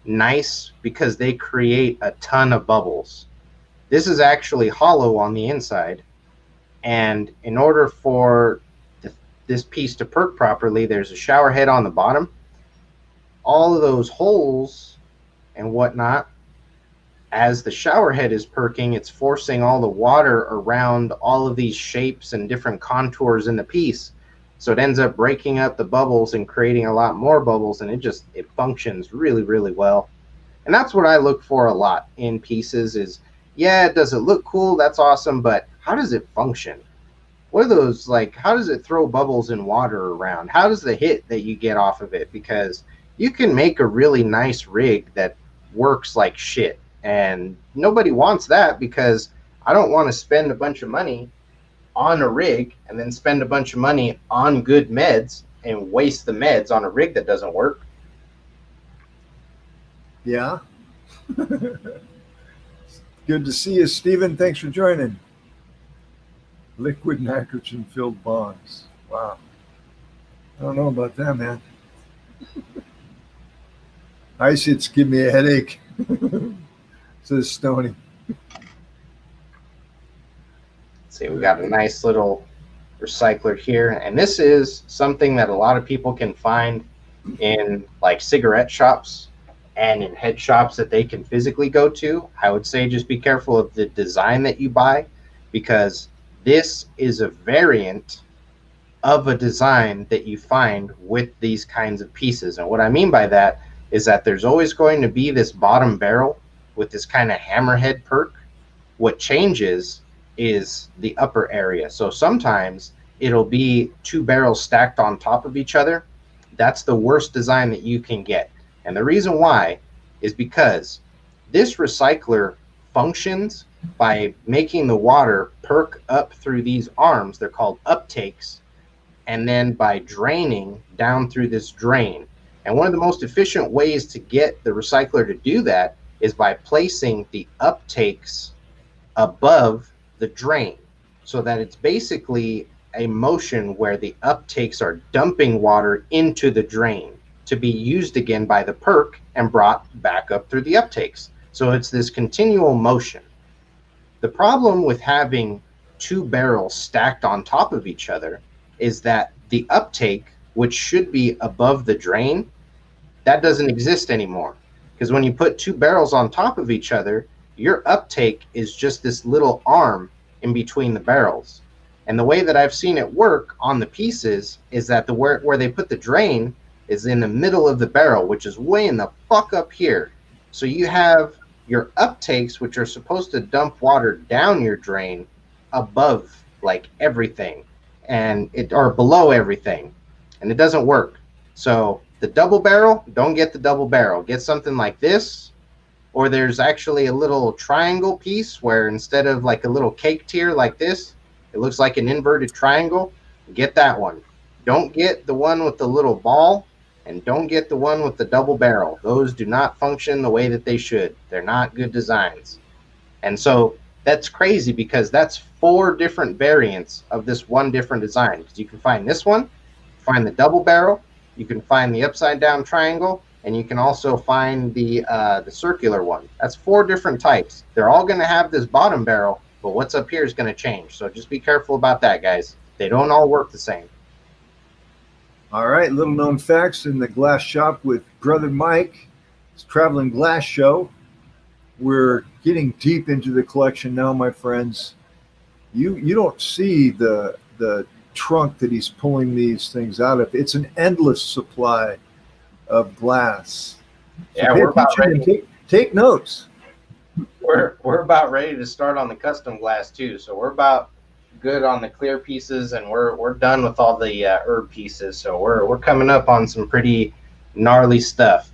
nice because they create a ton of bubbles. This is actually hollow on the inside. And in order for this piece to perk properly, there's a shower head on the bottom. All of those holes and whatnot, as the shower head is perking, it's forcing all the water around all of these shapes and different contours in the piece. So it ends up breaking up the bubbles and creating a lot more bubbles, and it functions really, really well. And that's what I look for a lot in pieces is, yeah, does it look cool? That's awesome, but how does it function? What are those, like, how does it throw bubbles in water around? How does the hit that you get off of it? Because you can make a really nice rig that works like shit. And nobody wants that, because I don't want to spend a bunch of money on a rig and then spend a bunch of money on good meds and waste the meds on a rig that doesn't work. Yeah. Good to see you, Stephen. Thanks for joining. Liquid nitrogen filled bongs. Wow. I don't know about that, man. Ice hits give me a headache, says Stoney. See, we got a nice little recycler here, and this is something that a lot of people can find in like cigarette shops and in head shops that they can physically go to. I would say just be careful of the design that you buy, because this is a variant of a design that you find with these kinds of pieces. And what I mean by that is that there's always going to be this bottom barrel with this kind of hammerhead perk. What changes is the upper area. So sometimes it'll be two barrels stacked on top of each other. That's the worst design that you can get. And the reason why is because this recycler functions by making the water perk up through these arms. They're called uptakes. And then by draining down through this drain. And one of the most efficient ways to get the recycler to do that is by placing the uptakes above the drain, so that it's basically a motion where the uptakes are dumping water into the drain to be used again by the perk and brought back up through the uptakes. So it's this continual motion. The problem with having two barrels stacked on top of each other is that the uptake, which should be above the drain, that doesn't exist anymore. Because when you put two barrels on top of each other, your uptake is just this little arm in between the barrels. And the way that I've seen it work on the pieces is that where they put the drain is in the middle of the barrel, which is way in the fuck up here. So you have your uptakes, which are supposed to dump water down your drain, above like everything, or below everything, and it doesn't work. So the double barrel, don't get the double barrel. Get something like this, or there's actually a little triangle piece where instead of like a little cake tier like this, it looks like an inverted triangle. Get that one. Don't get the one with the little ball, and don't get the one with the double barrel. Those do not function the way that they should. They're not good designs. And so that's crazy, because that's 4 different variants of this one different design. Because you can find this one, find the double barrel, you can find the upside down triangle, and you can also find the circular one. That's 4 different types. They're all going to have this bottom barrel, but what's up here is going to change. So just be careful about that, guys. They don't all work the same. All right, little known facts in the glass shop with Brother Mike. It's Traveling Glass Show. We're getting deep into the collection now, my friends. You don't see the trunk that he's pulling these things out of. It's an endless supply of glass. So Yeah, we're about ready. Take notes. we're about ready to start on the custom glass too. So we're about good on the clear pieces, and we're done with all the herb pieces. So we're coming up on some pretty gnarly stuff.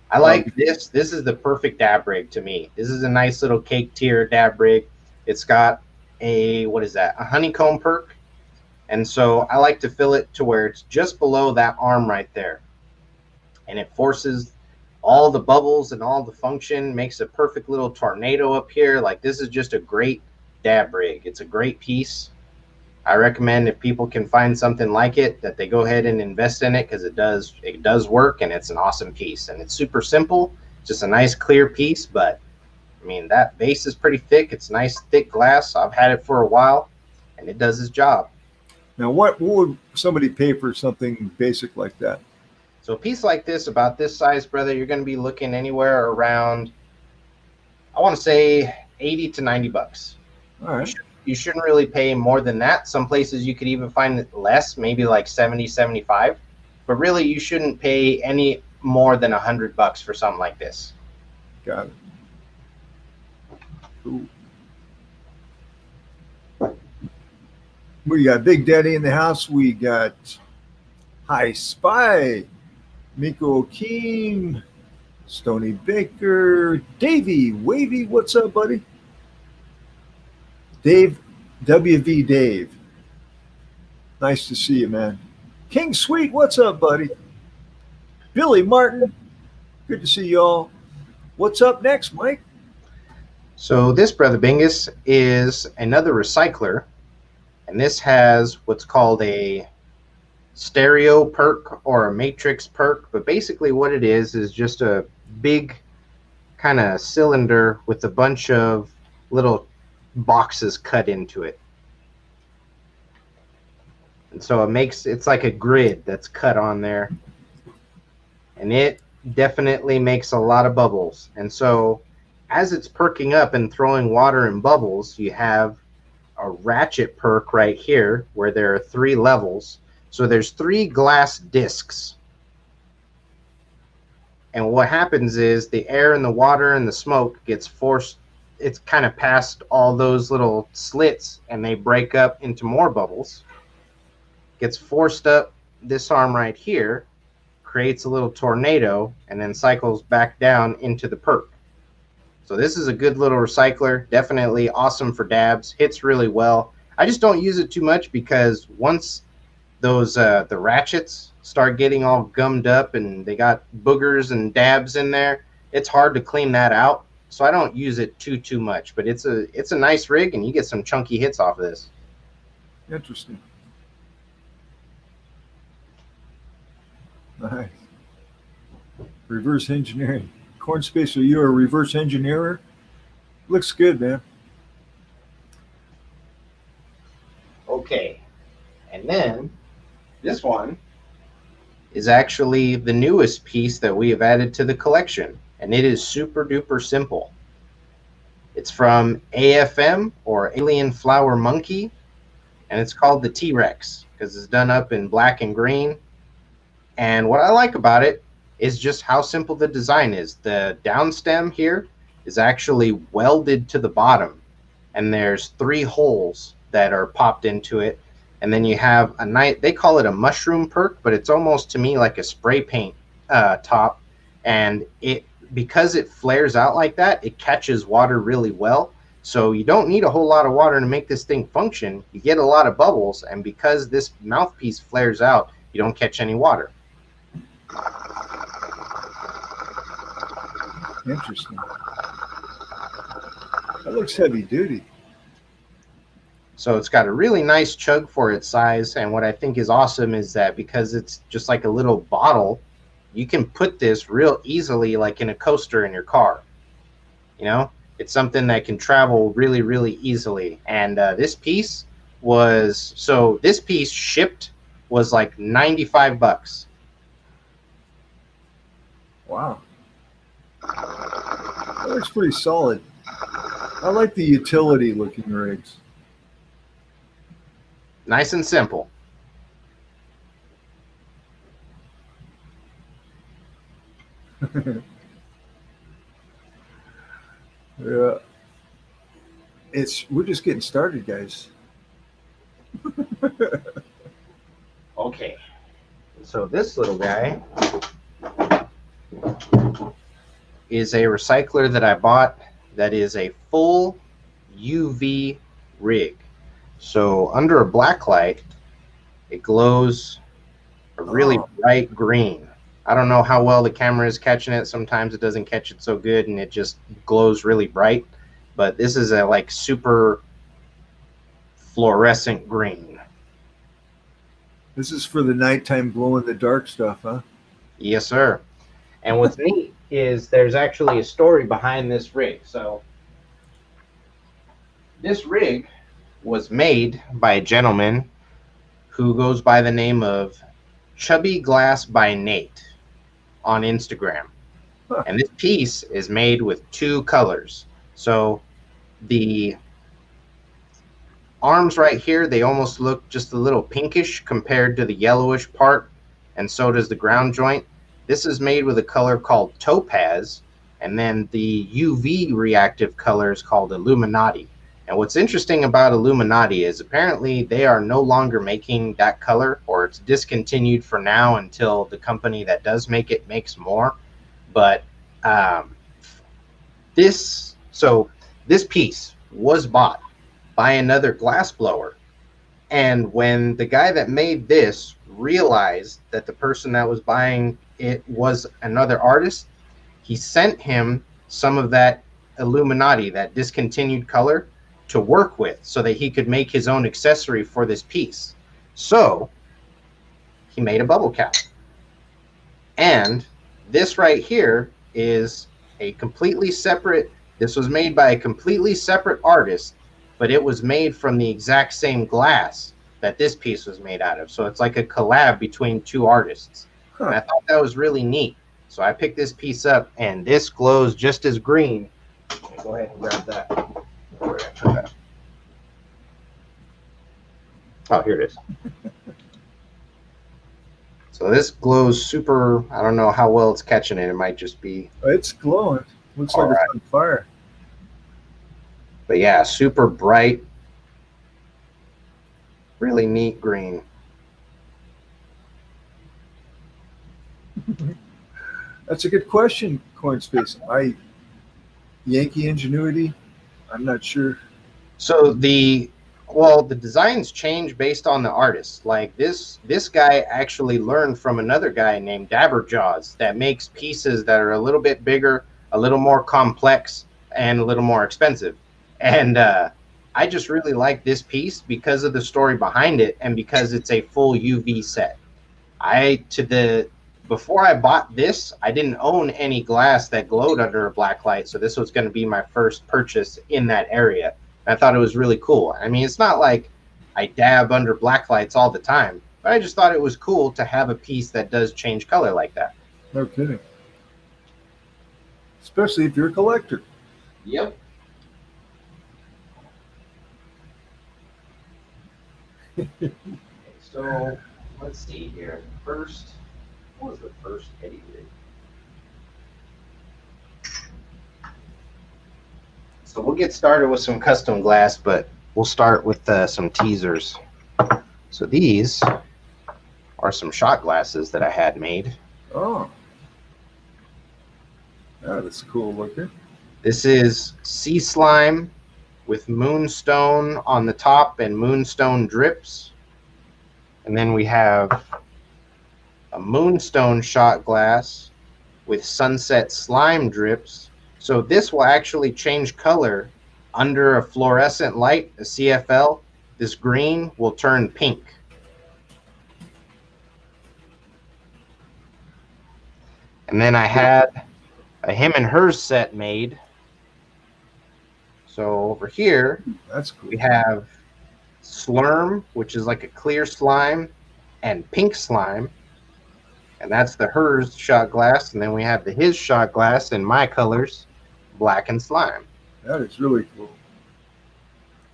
I like this. This is the perfect dab rig to me. This is a nice little cake tier dab rig. It's got a, what is that? A honeycomb perk. And so I like to fill it to where it's just below that arm right there. And it forces all the bubbles and all the function, makes a perfect little tornado up here. Like, this is just a great dab rig. It's a great piece. I recommend, if people can find something like it, that they go ahead and invest in it, because it does work, and it's an awesome piece. And it's super simple, just a nice clear piece. But I mean, that base is pretty thick. It's nice thick glass. I've had it for a while, and it does its job. Now, what would somebody pay for something basic like that? So a piece like this, about this size, brother, you're going to be looking anywhere around, I want to say, 80 to 90 bucks. All right. You shouldn't really pay more than that. Some places you could even find it less, maybe like 70, 75. But really, you shouldn't pay any more than 100 bucks for something like this. Got it. Cool. We got Big Daddy in the house. We got High Spy, Miko Keem, Stony Baker, Davey Wavy. What's up, buddy? Dave, WV Dave. Nice to see you, man. King Sweet, what's up, buddy? Billy Martin, good to see y'all. What's up next, Mike? So this, Brother Bingus, is another recycler, and this has what's called a stereo perk or a matrix perk. But basically what it is just a big kind of cylinder with a bunch of little boxes cut into it. And so it's like a grid that's cut on there, and it definitely makes a lot of bubbles. And so as it's perking up and throwing water and bubbles, you have a ratchet perk right here where there are 3 levels. So there's 3 glass discs. And what happens is the air and the water and the smoke gets forced. It's kind of past all those little slits, and they break up into more bubbles. Gets forced up this arm right here, creates a little tornado, and then cycles back down into the perk. So this is a good little recycler. Definitely awesome for dabs. Hits really well. I just don't use it too much, because once those the ratchets start getting all gummed up and they got boogers and dabs in there, it's hard to clean that out. So I don't use it too much. But it's a nice rig, and you get some chunky hits off of this. Interesting. Nice. Reverse engineering. Corn Space, are you a reverse engineer? Looks good, man. Okay. And then this one is actually the newest piece that we have added to the collection, and it is super duper simple. It's from AFM, or Alien Flower Monkey, and it's called the T-Rex because it's done up in black and green. And what I like about it is just how simple the design is. The down stem here is actually welded to the bottom, and there's 3 holes that are popped into it. And then you have they call it a mushroom perk, but it's almost to me like a spray paint top. And because it flares out like that, it catches water really well. So you don't need a whole lot of water to make this thing function. You get a lot of bubbles, and because this mouthpiece flares out, you don't catch any water. Interesting. That looks heavy duty. So it's got a really nice chug for its size. And what I think is awesome is that because it's just like a little bottle, you can put this real easily, like in a coaster in your car. You know, it's something that can travel really, really easily. And this piece shipped was like 95 bucks. Wow. That looks pretty solid. I like the utility looking rigs. Nice and simple. Yeah. We're just getting started, guys. Okay. So this little guy is a recycler that I bought that is a full UV rig. So under a black light, it glows a really bright green. I don't know how well the camera is catching it. Sometimes it doesn't catch it so good and it just glows really bright. But this is a like super fluorescent green. This is for the nighttime glow in the dark stuff, huh? Yes, sir. And what's neat is there's actually a story behind this rig. So this rig was made by a gentleman who goes by the name of Chubby Glass by Nate on Instagram. Huh. And this piece is made with two colors. So the arms right here, they almost look just a little pinkish compared to the yellowish part, and so does the ground joint. This is made with a color called topaz, and then the UV reactive color is called Illuminati. And what's interesting about Illuminati is apparently they are no longer making that color, or it's discontinued for now until the company that does make it makes more. But this piece was bought by another glass blower, and when the guy that made this realized that the person that was buying it was another artist, he sent him some of that Illuminati, that discontinued color, to work with so that he could make his own accessory for this piece. So he made a bubble cap. And this right here is a completely separate, this was made by a completely separate artist, but it was made from the exact same glass that this piece was made out of. So it's like a collab between two artists. Huh. And I thought that was really neat. So I picked this piece up, and this glows just as green. Let me go ahead and grab that. Where did I put that? Oh, here it is. So this glows super, I don't know how well it's catching it. It might just be. It's glowing. Looks like it's on fire. But yeah, super bright, really neat green. That's a good question, CoinSpace. Yankee Ingenuity, I'm not sure. So the designs change based on the artist. Like this guy actually learned from another guy named Dabberjaws that makes pieces that are a little bit bigger, a little more complex, and a little more expensive. And I just really like this piece because of the story behind it and because it's a full UV set. Before I bought this, I didn't own any glass that glowed under a black light, so this was going to be my first purchase in that area. I thought it was really cool. I mean, it's not like I dab under black lights all the time, but I just thought it was cool to have a piece that does change color like that. No kidding. Especially if you're a collector. Yep. So let's see here. What was the first Eddie rig? So we'll get started with some custom glass, but we'll start with some teasers. So these are some shot glasses that I had made. Oh, that's cool looking. This is sea slime with moonstone on the top and moonstone drips. And then we have a moonstone shot glass with sunset slime drips. So this will actually change color under a fluorescent light, a CFL. This green will turn pink. And then I had a him and hers set made. So over here, that's cool. We have Slurm, which is like a clear slime, and pink slime. And that's the hers shot glass. And then we have the his shot glass in my colors, black and slime. That is really cool.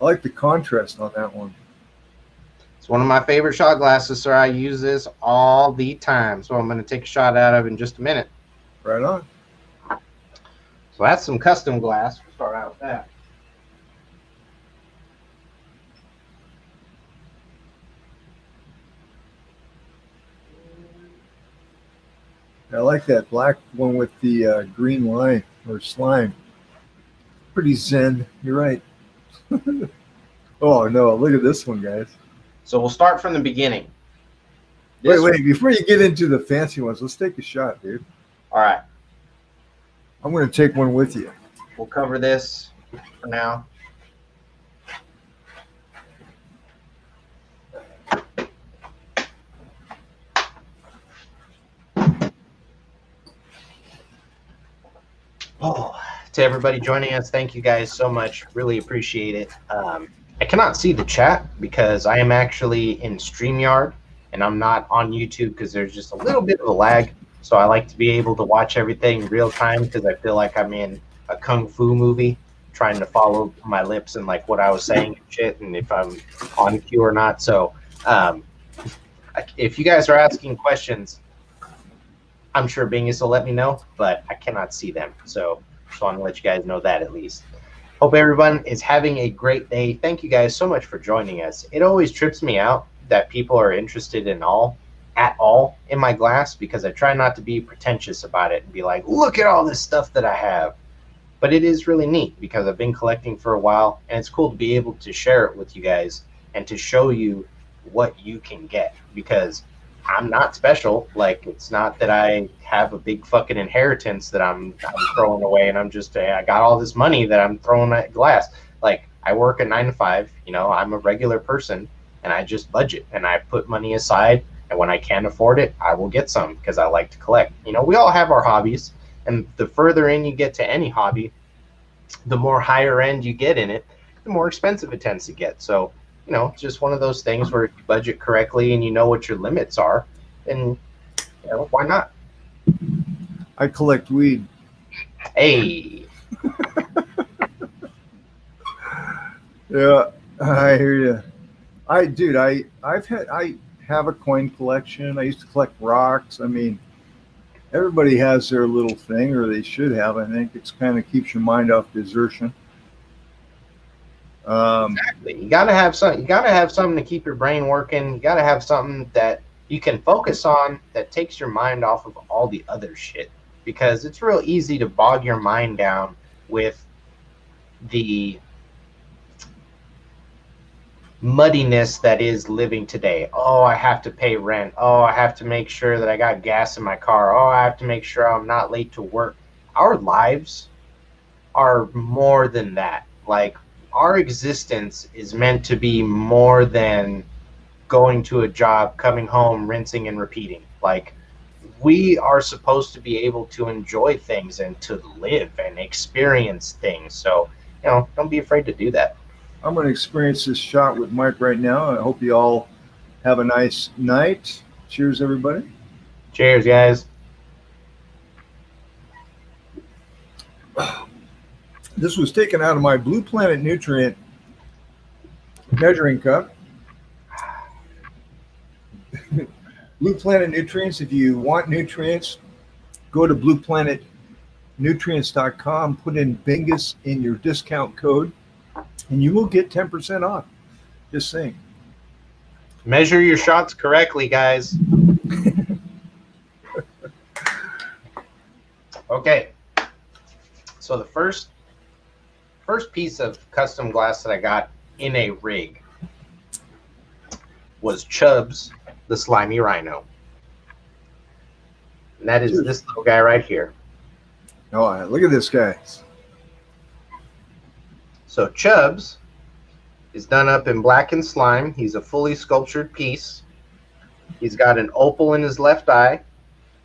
I like the contrast on that one. It's one of my favorite shot glasses, sir. I use this all the time. So I'm going to take a shot out of it in just a minute. Right on. So that's some custom glass. start out with that. I like that black one with the green line or slime. Pretty zen. You're right. Oh no! Look at this one, guys. So we'll start from the beginning. Wait! Before you get into the fancy ones, let's take a shot, dude. All right. I'm going to take one with you. We'll cover this for now. Oh, to everybody joining us, thank you guys so much. Really appreciate it. I cannot see the chat because I am actually in StreamYard and I'm not on YouTube because there's just a little bit of a lag. So I like to be able to watch everything real time because I feel like I'm in a kung fu movie trying to follow my lips and like what I was saying and shit and if I'm on cue or not. So if you guys are asking questions, I'm sure Bingus will let me know, but I cannot see them. So just want to let you guys know that at least. Hope everyone is having a great day. Thank you guys so much for joining us. It always trips me out that people are interested in at all in my glass because I try not to be pretentious about it and be like, look at all this stuff that I have. But it is really neat because I've been collecting for a while and it's cool to be able to share it with you guys and to show you what you can get because I'm not special. Like, it's not that I have a big fucking inheritance that I'm throwing away and I'm just, I got all this money that I'm throwing at glass. Like, I work a 9 to 5, you know, I'm a regular person and I just budget and I put money aside. And when I can't afford it, I will get some because I like to collect. You know, we all have our hobbies. And the further in you get to any hobby, the more higher end you get in it, the more expensive it tends to get. So, you know, it's just one of those things where if you budget correctly and you know what your limits are, then, you know, why not? I collect weed. Hey. Yeah, I hear you. I have a coin collection. I used to collect rocks. I mean, everybody has their little thing, or they should have. I think it's kind of keeps your mind off desertion. Exactly. You gotta have something. You gotta have something to keep your brain working. You gotta have something that you can focus on that takes your mind off of all the other shit. Because it's real easy to bog your mind down with the muddiness that is living today. Oh, I have to pay rent. Oh, I have to make sure that I got gas in my car. Oh, I have to make sure I'm not late to work. Our lives are more than that. Like, our existence is meant to be more than going to a job, coming home, rinsing and repeating. Like, we are supposed to be able to enjoy things and to live and experience things. So, you know, don't be afraid to do that. I'm going to experience this shot with Mike right now. I hope you all have a nice night. Cheers, everybody. Cheers, guys. This was taken out of my Blue Planet Nutrient measuring cup. Blue Planet Nutrients. If you want nutrients, go to blueplanetnutrients.com, put in Bingus in your discount code, and you will get 10% off. Just saying. Measure your shots correctly, guys. Okay. So the first piece of custom glass that I got in a rig was Chubb's the Slimy Rhino. And that is this little guy right here. Oh, look at this guy. So Chubb's is done up in black and slime. He's a fully sculptured piece. He's got an opal in his left eye.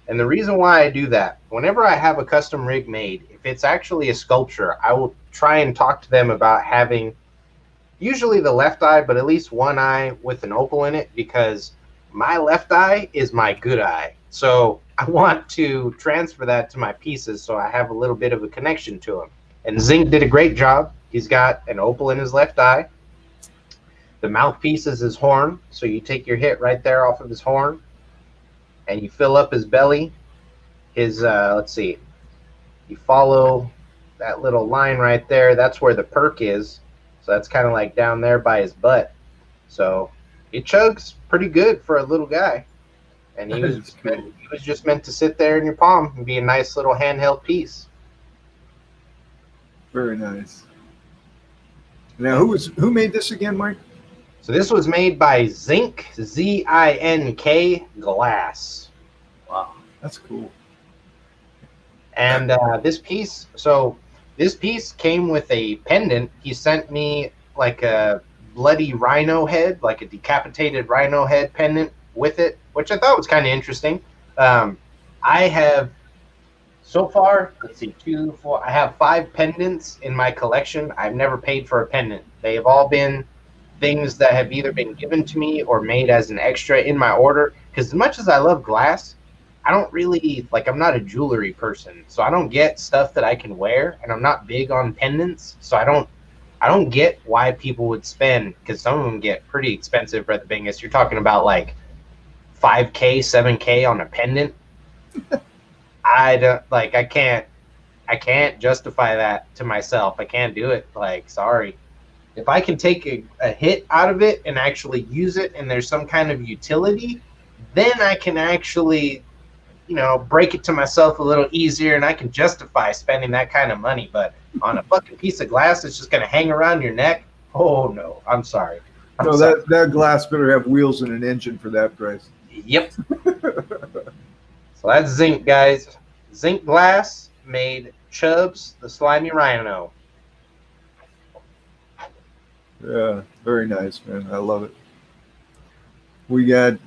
And the reason why I do that, whenever I have a custom rig made, if it's actually a sculpture, I will try and talk to them about having usually the left eye, but at least one eye with an opal in it, because my left eye is my good eye. So I want to transfer that to my pieces so I have a little bit of a connection to them. And Zinc did a great job. He's got an opal in his left eye. The mouthpiece is his horn, so you take your hit right there off of his horn, and you fill up his belly. His, let's see, you follow that little line right there, that's where the perk is. So that's kind of like down there by his butt. So it chugs pretty good for a little guy. And That is cool. he was just meant to sit there in your palm and be a nice little handheld piece. Very nice. Now, who made this again, Mike? So this was made by Zink, Z-I-N-K Glass. Wow, that's cool. And this piece came with a pendant. He sent me like a bloody rhino head, like a decapitated rhino head pendant with it, which I thought was kind of interesting. I have so far, let's see, 2, 4, I have 5 pendants in my collection. I've never paid for a pendant. They have all been things that have either been given to me or made as an extra in my order. Because as much as I love glass, I don't really, like, I'm not a jewelry person. So I don't get stuff that I can wear, and I'm not big on pendants. So I don't get why people would spend, because some of them get pretty expensive for the biggest. You're talking about like $5K, $7K on a pendant. I don't like. I can't justify that to myself. I can't do it. Like, sorry. If I can take a hit out of it and actually use it, and there's some kind of utility, then I can actually, break it to myself a little easier, and I can justify spending that kind of money. But on a fucking piece of glass that's just gonna hang around your neck, oh no, I'm sorry. No, that glass better have wheels and an engine for that price. Yep. So that's Zinc, guys. Zinc Glass made Chubbs, the slimy rhino. Yeah, very nice, man. I love it. We got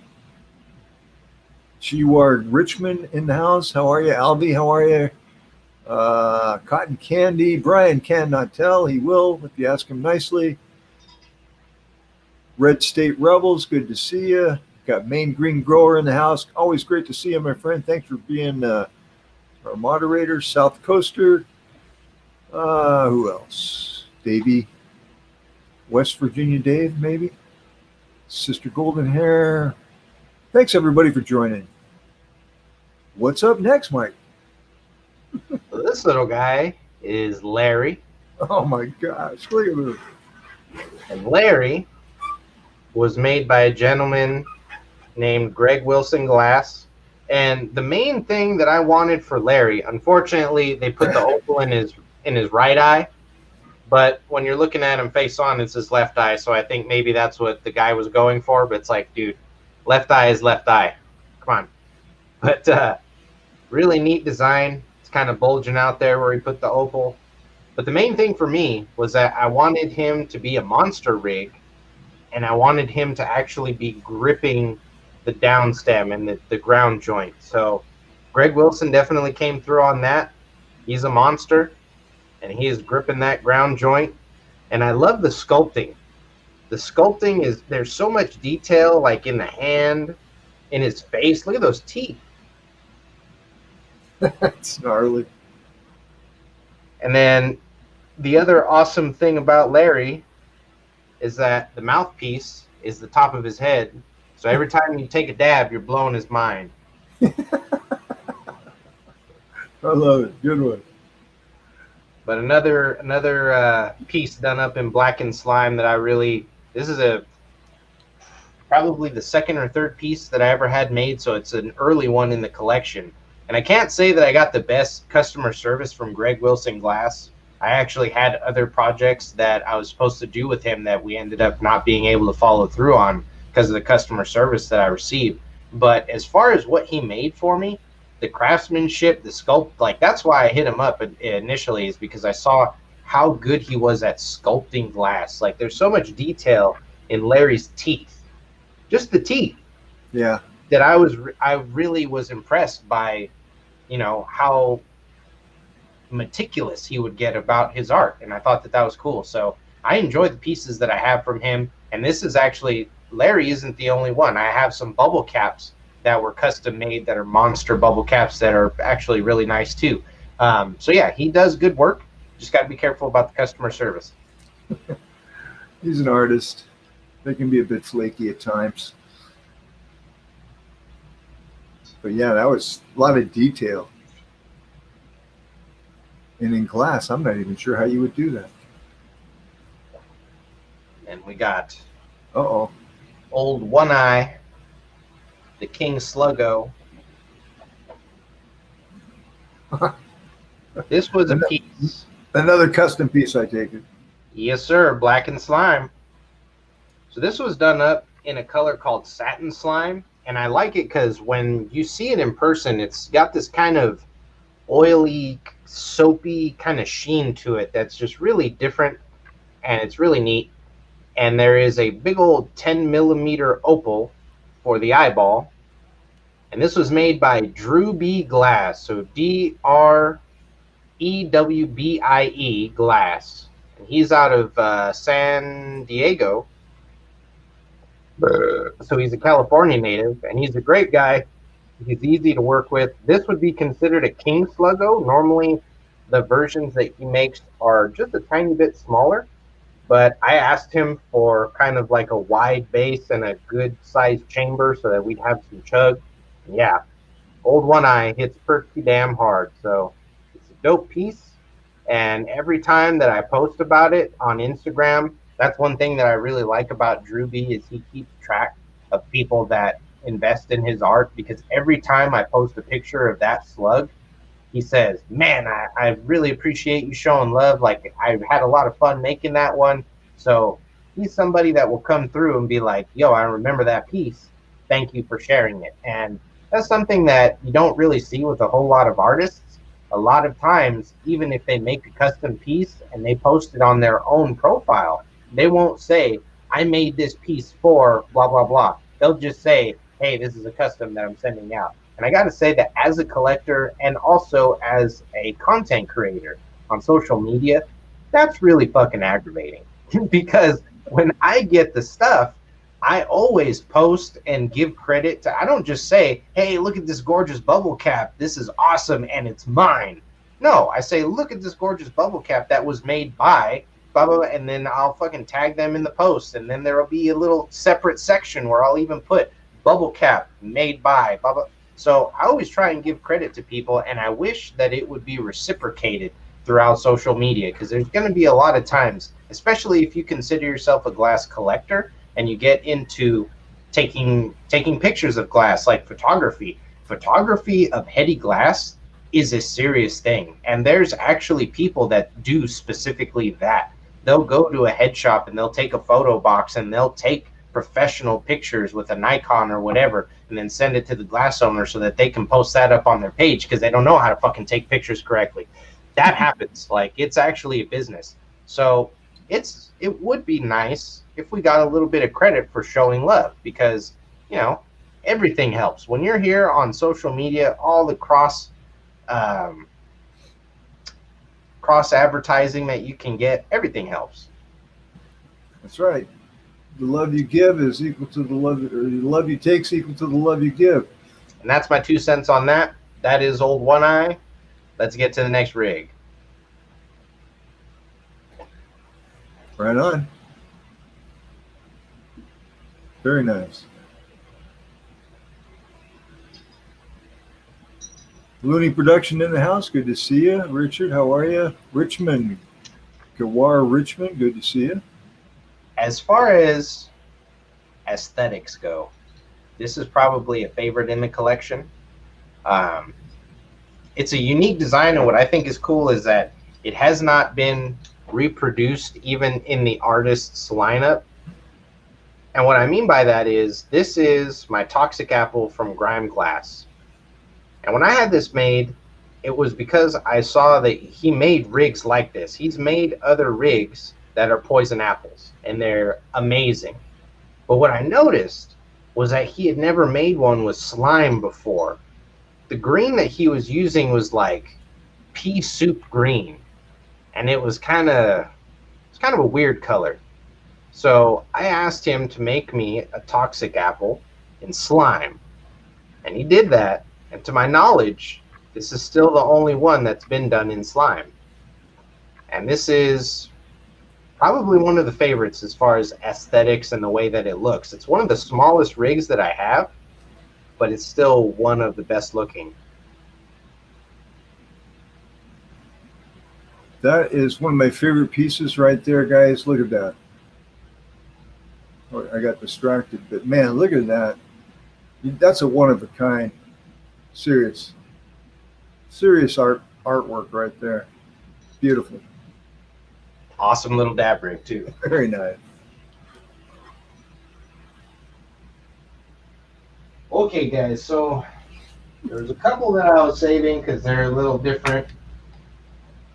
G-Ward Richmond in the house. How are you, Albie? How are you? Cotton Candy. Brian cannot tell. He will if you ask him nicely. Red State Rebels, good to see you. Got Maine Green Grower in the house. Always great to see you, my friend. Thanks for being our moderator. South Coaster. Who else? Davey. West Virginia Dave, maybe. Sister Golden Hair. Thanks, everybody, for joining. What's up next, Mike? This little guy is Larry. Oh, my gosh. Look at this. And Larry was made by a gentleman named Greg Wilson Glass. And the main thing that I wanted for Larry, unfortunately, they put the opal in his right eye. But when you're looking at him face on, it's his left eye. So I think maybe that's what the guy was going for. But it's like, dude, left eye is left eye. Come on. But really neat design. It's kind of bulging out there where he put the opal. But the main thing for me was that I wanted him to be a monster rig. And I wanted him to actually be gripping the down stem and the ground joint. So Greg Wilson definitely came through on that. He's a monster, and he is gripping that ground joint. And I love the sculpting. The sculpting is, there's so much detail, like in the hand, in his face. Look at those teeth. That's gnarly. And then the other awesome thing about Larry is that the mouthpiece is the top of his head. So every time you take a dab, you're blowing his mind. I love it. Good one. But another piece done up in blackened slime that I really, this is probably the second or third piece that I ever had made. So it's an early one in the collection. And I can't say that I got the best customer service from Greg Wilson Glass. I actually had other projects that I was supposed to do with him that we ended up not being able to follow through on because of the customer service that I received. But as far as what he made for me, the craftsmanship, the sculpt, like that's why I hit him up initially, is because I saw how good he was at sculpting glass. Like there's so much detail in Larry's teeth, just the teeth. Yeah. That I really was impressed by, how meticulous he would get about his art, and I thought that was cool. So I enjoy the pieces that I have from him, and this is actually, Larry isn't the only one. I have some bubble caps that were custom made that are monster bubble caps that are actually really nice too. So yeah, he does good work. Just got to be careful about the customer service. He's an artist. They can be a bit flaky at times. But yeah, that was a lot of detail. And in glass, I'm not even sure how you would do that. And we got Uh-oh. Old One Eye, the King Sluggo. This was a piece. Another custom piece, I take it. Yes, sir. Black and slime. So this was done up in a color called satin slime. And I like it because when you see it in person, it's got this kind of oily, soapy kind of sheen to it that's just really different. And it's really neat. And there is a big old 10 millimeter opal for the eyeball. And this was made by Drew B. Glass. So DREWBIE Glass. And he's out of San Diego. So he's a California native, and he's a great guy. He's easy to work with. This would be considered a king sluggo. Normally, the versions that he makes are just a tiny bit smaller. But I asked him for kind of like a wide base and a good sized chamber so that we'd have some chug. Yeah, Old One Eye hits pretty damn hard. So it's a dope piece. And every time that I post about it on Instagram, that's one thing that I really like about Drew B is he keeps track of people that invest in his art, because every time I post a picture of that slug, he says, man, I really appreciate you showing love. Like, I've had a lot of fun making that one. So he's somebody that will come through and be like, yo, I remember that piece. Thank you for sharing it. And that's something that you don't really see with a whole lot of artists. A lot of times, even if they make a custom piece and they post it on their own profile, they won't say, I made this piece for blah, blah, blah. They'll just say, hey, this is a custom that I'm sending out. And I got to say that as a collector and also as a content creator on social media, that's really fucking aggravating. Because when I get the stuff, I always post and give credit to, I don't just say, hey, look at this gorgeous bubble cap. This is awesome and it's mine. No, I say, look at this gorgeous bubble cap that was made by blah, blah, blah, and then I'll fucking tag them in the post. And then there'll be a little separate section where I'll even put bubble cap made by blah, blah. So I always try and give credit to people, and I wish that it would be reciprocated throughout social media, because there's going to be a lot of times, especially if you consider yourself a glass collector and you get into taking pictures of glass, like photography. Photography of heady glass is a serious thing, and there's actually people that do specifically that. They'll go to a head shop and they'll take a photo box and they'll take professional pictures with a Nikon or whatever, and then send it to the glass owner so that they can post that up on their page because they don't know how to fucking take pictures correctly. That happens. Like, it's actually a business. So it would be nice if we got a little bit of credit for showing love, because, you know, everything helps. When you're here on social media, all the cross advertising that you can get, everything helps. That's right. The love you give is equal to the love, or the love you take is equal to the love you give. And that's my 2 cents on that. That is Old One Eye. Let's get to the next rig. Right on. Very nice. Looney Production in the house. Good to see you. Richard, how are you? Richmond. Gawar Richmond, good to see you. As far as aesthetics go, this is probably a favorite in the collection. It's a unique design, and what I think is cool is that it has not been reproduced even in the artist's lineup. And what I mean by that is, this is my Toxic Apple from Grime Glass. And when I had this made, it was because I saw that he made rigs like this. He's made other rigs that are poison apples, and they're amazing. But what I noticed was that he had never made one with slime before. The green that he was using was like pea soup green, and it was kind of a weird color. So I asked him to make me a Toxic Apple in slime, and he did that. And to my knowledge, this is still the only one that's been done in slime. And this is probably one of the favorites as far as aesthetics and the way that it looks. It's one of the smallest rigs that I have, but it's still one of the best looking. That is one of my favorite pieces right there, guys. Look at that. Oh, I got distracted, but man, look at that. That's a one of a kind. Serious artwork right there. Beautiful. Awesome little dab rig too. Very nice. Okay, guys, so there's a couple that I was saving because they're a little different.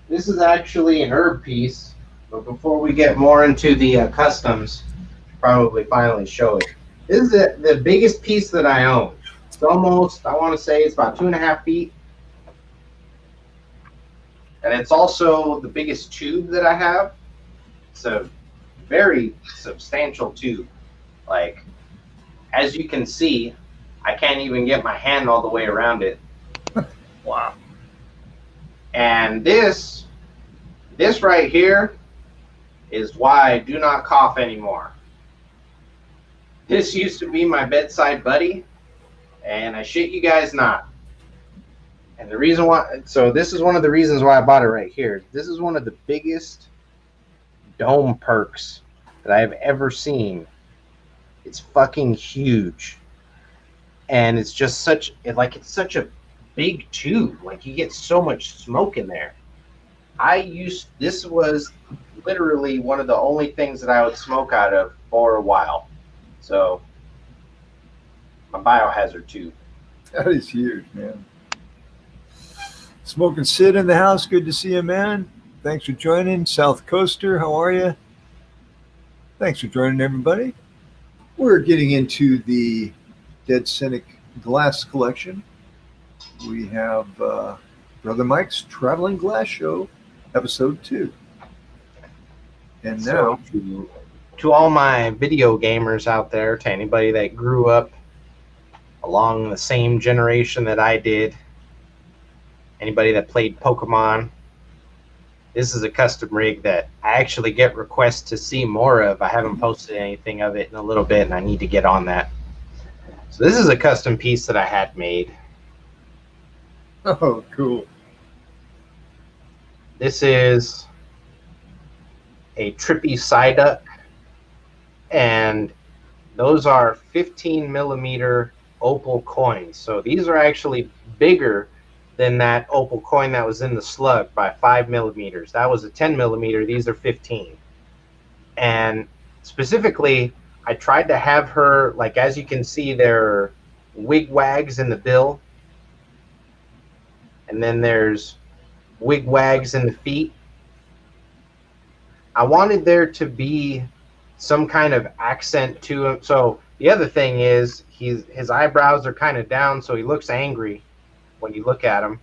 This is actually an herb piece, but before we get more into the customs, probably finally show it. This is the biggest piece that I own. It's almost, I want to say it's about 2.5 feet. And it's also the biggest tube that I have. It's a very substantial tube. Like, as you can see, I can't even get my hand all the way around it. Wow. And this right here is why I do not cough anymore. This used to be my bedside buddy, and I shit you guys not. And the reason why, so this is one of the reasons why I bought it right here. This is one of the biggest dome perks that I've ever seen. It's fucking huge. And it's just such, it's such a big tube. Like, you get so much smoke in there. This was literally one of the only things that I would smoke out of for a while. So, my biohazard tube. That is huge, man. Smoking Sid in the house. Good to see you, man. Thanks for joining. South Coaster, how are you? Thanks for joining, everybody. We're getting into the Dead Cynic glass collection. We have Brother Mike's Traveling Glass Show, episode 2. And now, to all my video gamers out there, to anybody that grew up along the same generation that I did, anybody that played Pokemon, this is a custom rig that I actually get requests to see more of. I haven't posted anything of it in a little bit, and I need to get on that. So this is a custom piece that I had made. oh, cool. This is a trippy Psyduck, and those are 15 millimeter opal coins. So these are actually bigger than that opal coin that was in the slug by 5 millimeters. That was a 10 millimeter. These are 15. And specifically, I tried to have her, like, as you can see, there are wigwags in the bill, and then there's wigwags in the feet. I wanted there to be some kind of accent to him. So the other thing is, his eyebrows are kind of down, so he looks angry when you look at him.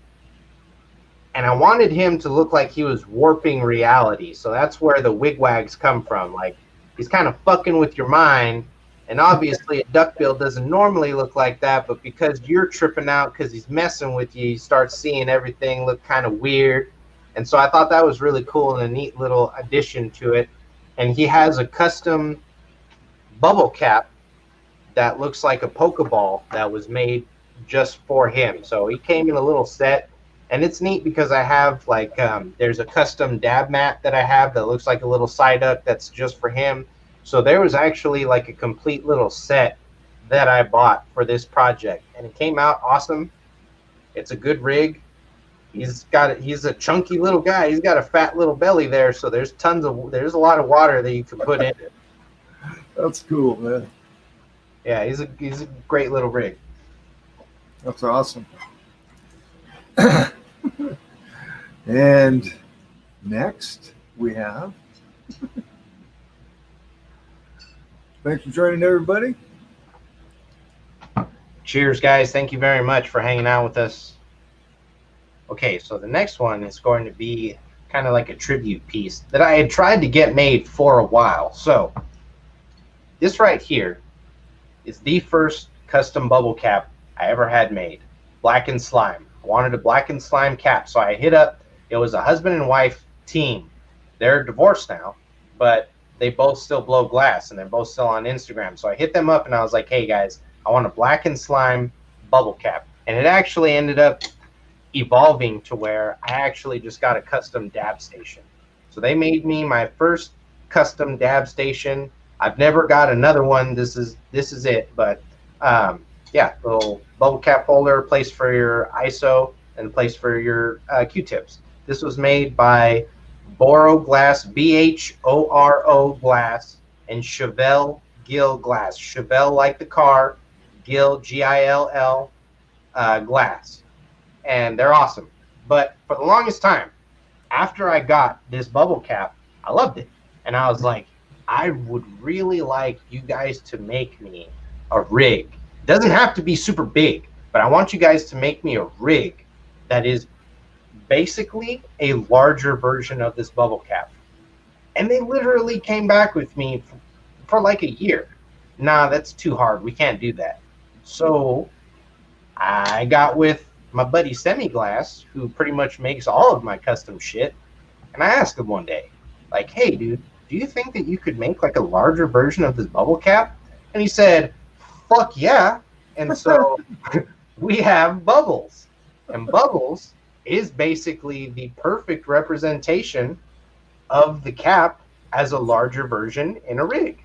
And I wanted him to look like he was warping reality. So that's where the wigwags come from. Like, he's kind of fucking with your mind. And obviously a duckbill doesn't normally look like that, but because you're tripping out because he's messing with you, you start seeing everything look kind of weird. And so I thought that was really cool and a neat little addition to it. And he has a custom bubble cap that looks like a Pokeball that was made just for him. So he came in a little set, and it's neat because I have, like, there's a custom dab mat that I have that looks like a little Psyduck that's just for him. So there was actually like a complete little set that I bought for this project, and it came out awesome. It's a good rig. He's a chunky little guy. He's got a fat little belly there, so there's a lot of water that you can put in it. That's cool, man. Yeah, he's a great little rig. That's awesome. And next we have, thanks for joining, everybody. Cheers, guys. Thank you very much for hanging out with us. Okay, so the next one is going to be kind of like a tribute piece that I had tried to get made for a while. So this right here is the first custom bubble cap I ever had made. Black and slime. I wanted a black and slime cap, so I hit up. It was a husband and wife team. They're divorced now, but they both still blow glass, and they're both still on Instagram. So I hit them up, and I was like, hey, guys, I want a black and slime bubble cap. And it actually ended up evolving to where I actually just got a custom dab station. So they made me my first custom dab station. I've never got another one. This is it. But yeah, little bubble cap holder, place for your ISO, and place for your Q-tips. This was made by Boro Glass, Bhoro Glass, and Chevelle Gill Glass. Chevelle like the car, Gill Gill Glass, and they're awesome. But for the longest time, after I got this bubble cap, I loved it, and I was like, I would really like you guys to make me a rig. It doesn't have to be super big, but I want you guys to make me a rig that is basically a larger version of this bubble cap. And they literally came back with me for like a year. Nah, that's too hard. We can't do that. So I got with my buddy Semiglass, who pretty much makes all of my custom shit. And I asked him one day, like, hey, dude, do you think that you could make like a larger version of this bubble cap? And he said, fuck yeah. And so we have Bubbles. And Bubbles is basically the perfect representation of the cap as a larger version in a rig.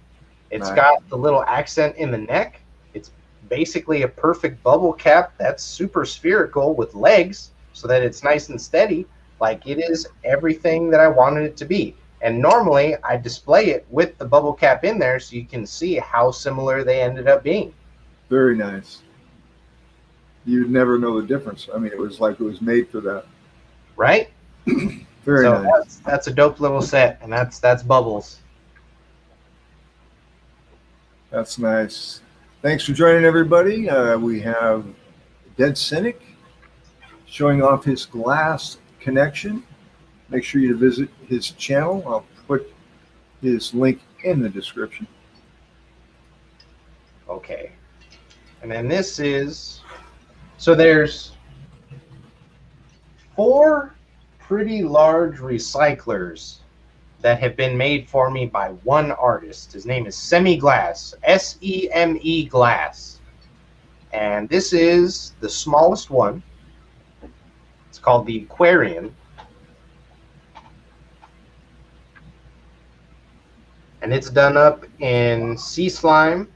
It's got the little accent in the neck. It's basically a perfect bubble cap that's super spherical with legs so that it's nice and steady. Like, it is everything that I wanted it to be. And normally I display it with the bubble cap in there so you can see how similar they ended up being. Very nice. You'd never know the difference. I mean, it was like it was made for that. Right? Very nice. That's a dope little set, and that's Bubbles. That's nice. Thanks for joining, everybody. We have Dead Cynic showing off his glass connection. Make sure you visit his channel. I'll put his link in the description. Okay. And then this is, so there's 4 pretty large recyclers that have been made for me by one artist. His name is Semiglass, S-E-M-E Glass. And this is the smallest one. It's called the Aquarian. And it's done up in sea slime.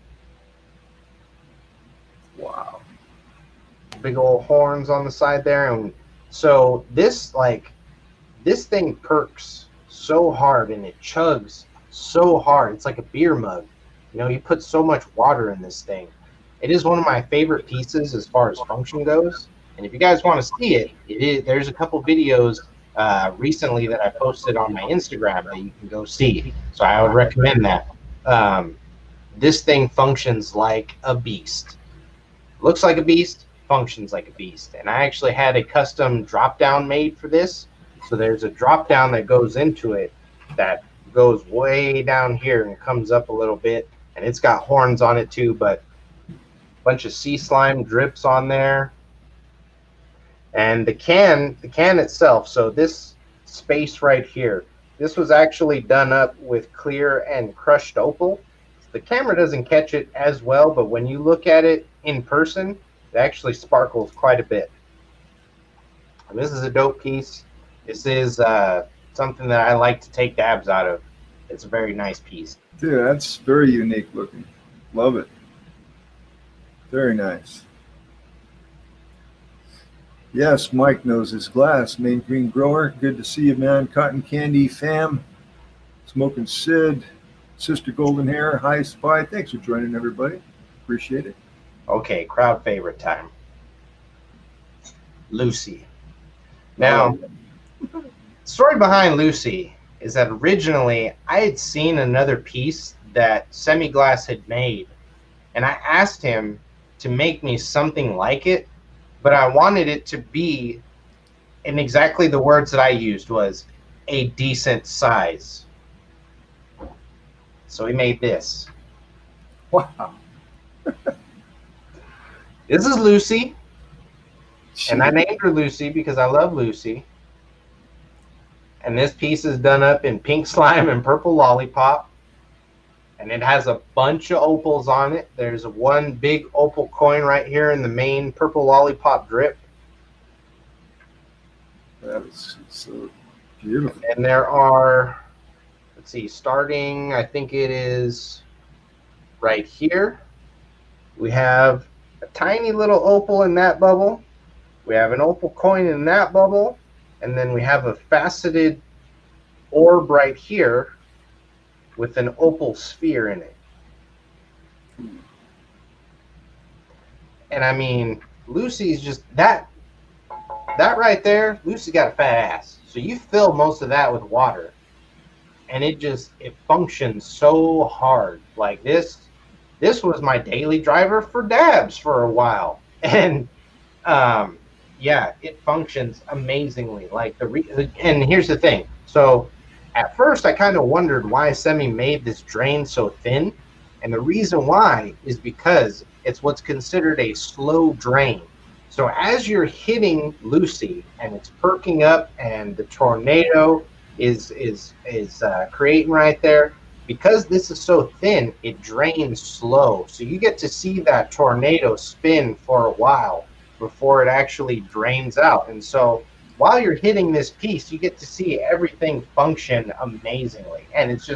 Wow. Big old horns on the side there. And so this thing perks so hard and it chugs so hard. It's like a beer mug. You know, you put so much water in this thing. It is one of my favorite pieces as far as function goes. And if you guys want to see it, there's a couple videos recently that I posted on my Instagram that you can go see. So I would recommend that. This thing functions like a beast. Looks like a beast, functions like a beast. And I actually had a custom drop down made for this. So there's a drop down that goes into it that goes way down here and comes up a little bit. And it's got horns on it too, but a bunch of sea slime drips on there. And the can itself, so this space right here, this was actually done up with clear and crushed opal. The camera doesn't catch it as well, but when you look at it in person, it actually sparkles quite a bit. And this is a dope piece. This is something that I like to take dabs out of. It's a very nice piece. Dude, that's very unique looking. Love it. Very nice. Yes, Mike knows his glass. Main Green Grower, good to see you, man. Cotton Candy Fam, Smoking Sid, Sister Golden Hair, High Spy. Thanks for joining, everybody. Appreciate it. Okay, crowd favorite time. Lucy. Now, the story behind Lucy is that originally I had seen another piece that Semiglass had made, and I asked him to make me something like it, but I wanted it to be, and exactly the words that I used was, a decent size. So he made this. Wow. This is Lucy, and I named her Lucy because I love Lucy. And this piece is done up in pink slime and purple lollipop. And it has a bunch of opals on it. There's one big opal coin right here in the main purple lollipop drip. That is so beautiful. And there are, let's see, starting, I think it is right here. We have a tiny little opal in that bubble. We have an opal coin in that bubble. And then we have a faceted orb right here with an opal sphere in it. And I mean, Lucy's just that right there. Lucy got a fat ass, so you fill most of that with water, and it functions so hard. Like this was my daily driver for dabs for a while, and yeah, it functions amazingly. Like and here's the thing. So at first, I kind of wondered why Semi made this drain so thin, and the reason why is because it's what's considered a slow drain. So as you're hitting Lucy and it's perking up and the tornado is creating right there, because this is so thin, it drains slow. So you get to see that tornado spin for a while before it actually drains out. And so while you're hitting this piece, you get to see everything function amazingly. And it's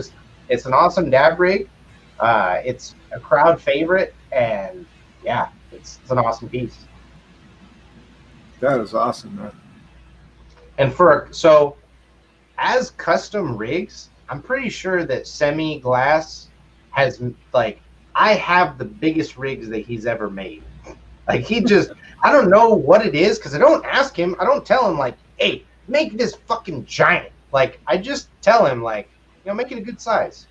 an awesome dab rig. It's a crowd favorite, and yeah, it's an awesome piece. That is awesome, man. And so as custom rigs, I'm pretty sure that Semi Glass has, like, I have the biggest rigs that he's ever made. Like, I don't know what it is, because I don't ask him. I don't tell him, like, hey, make this fucking giant. Like, I just tell him, like, make it a good size.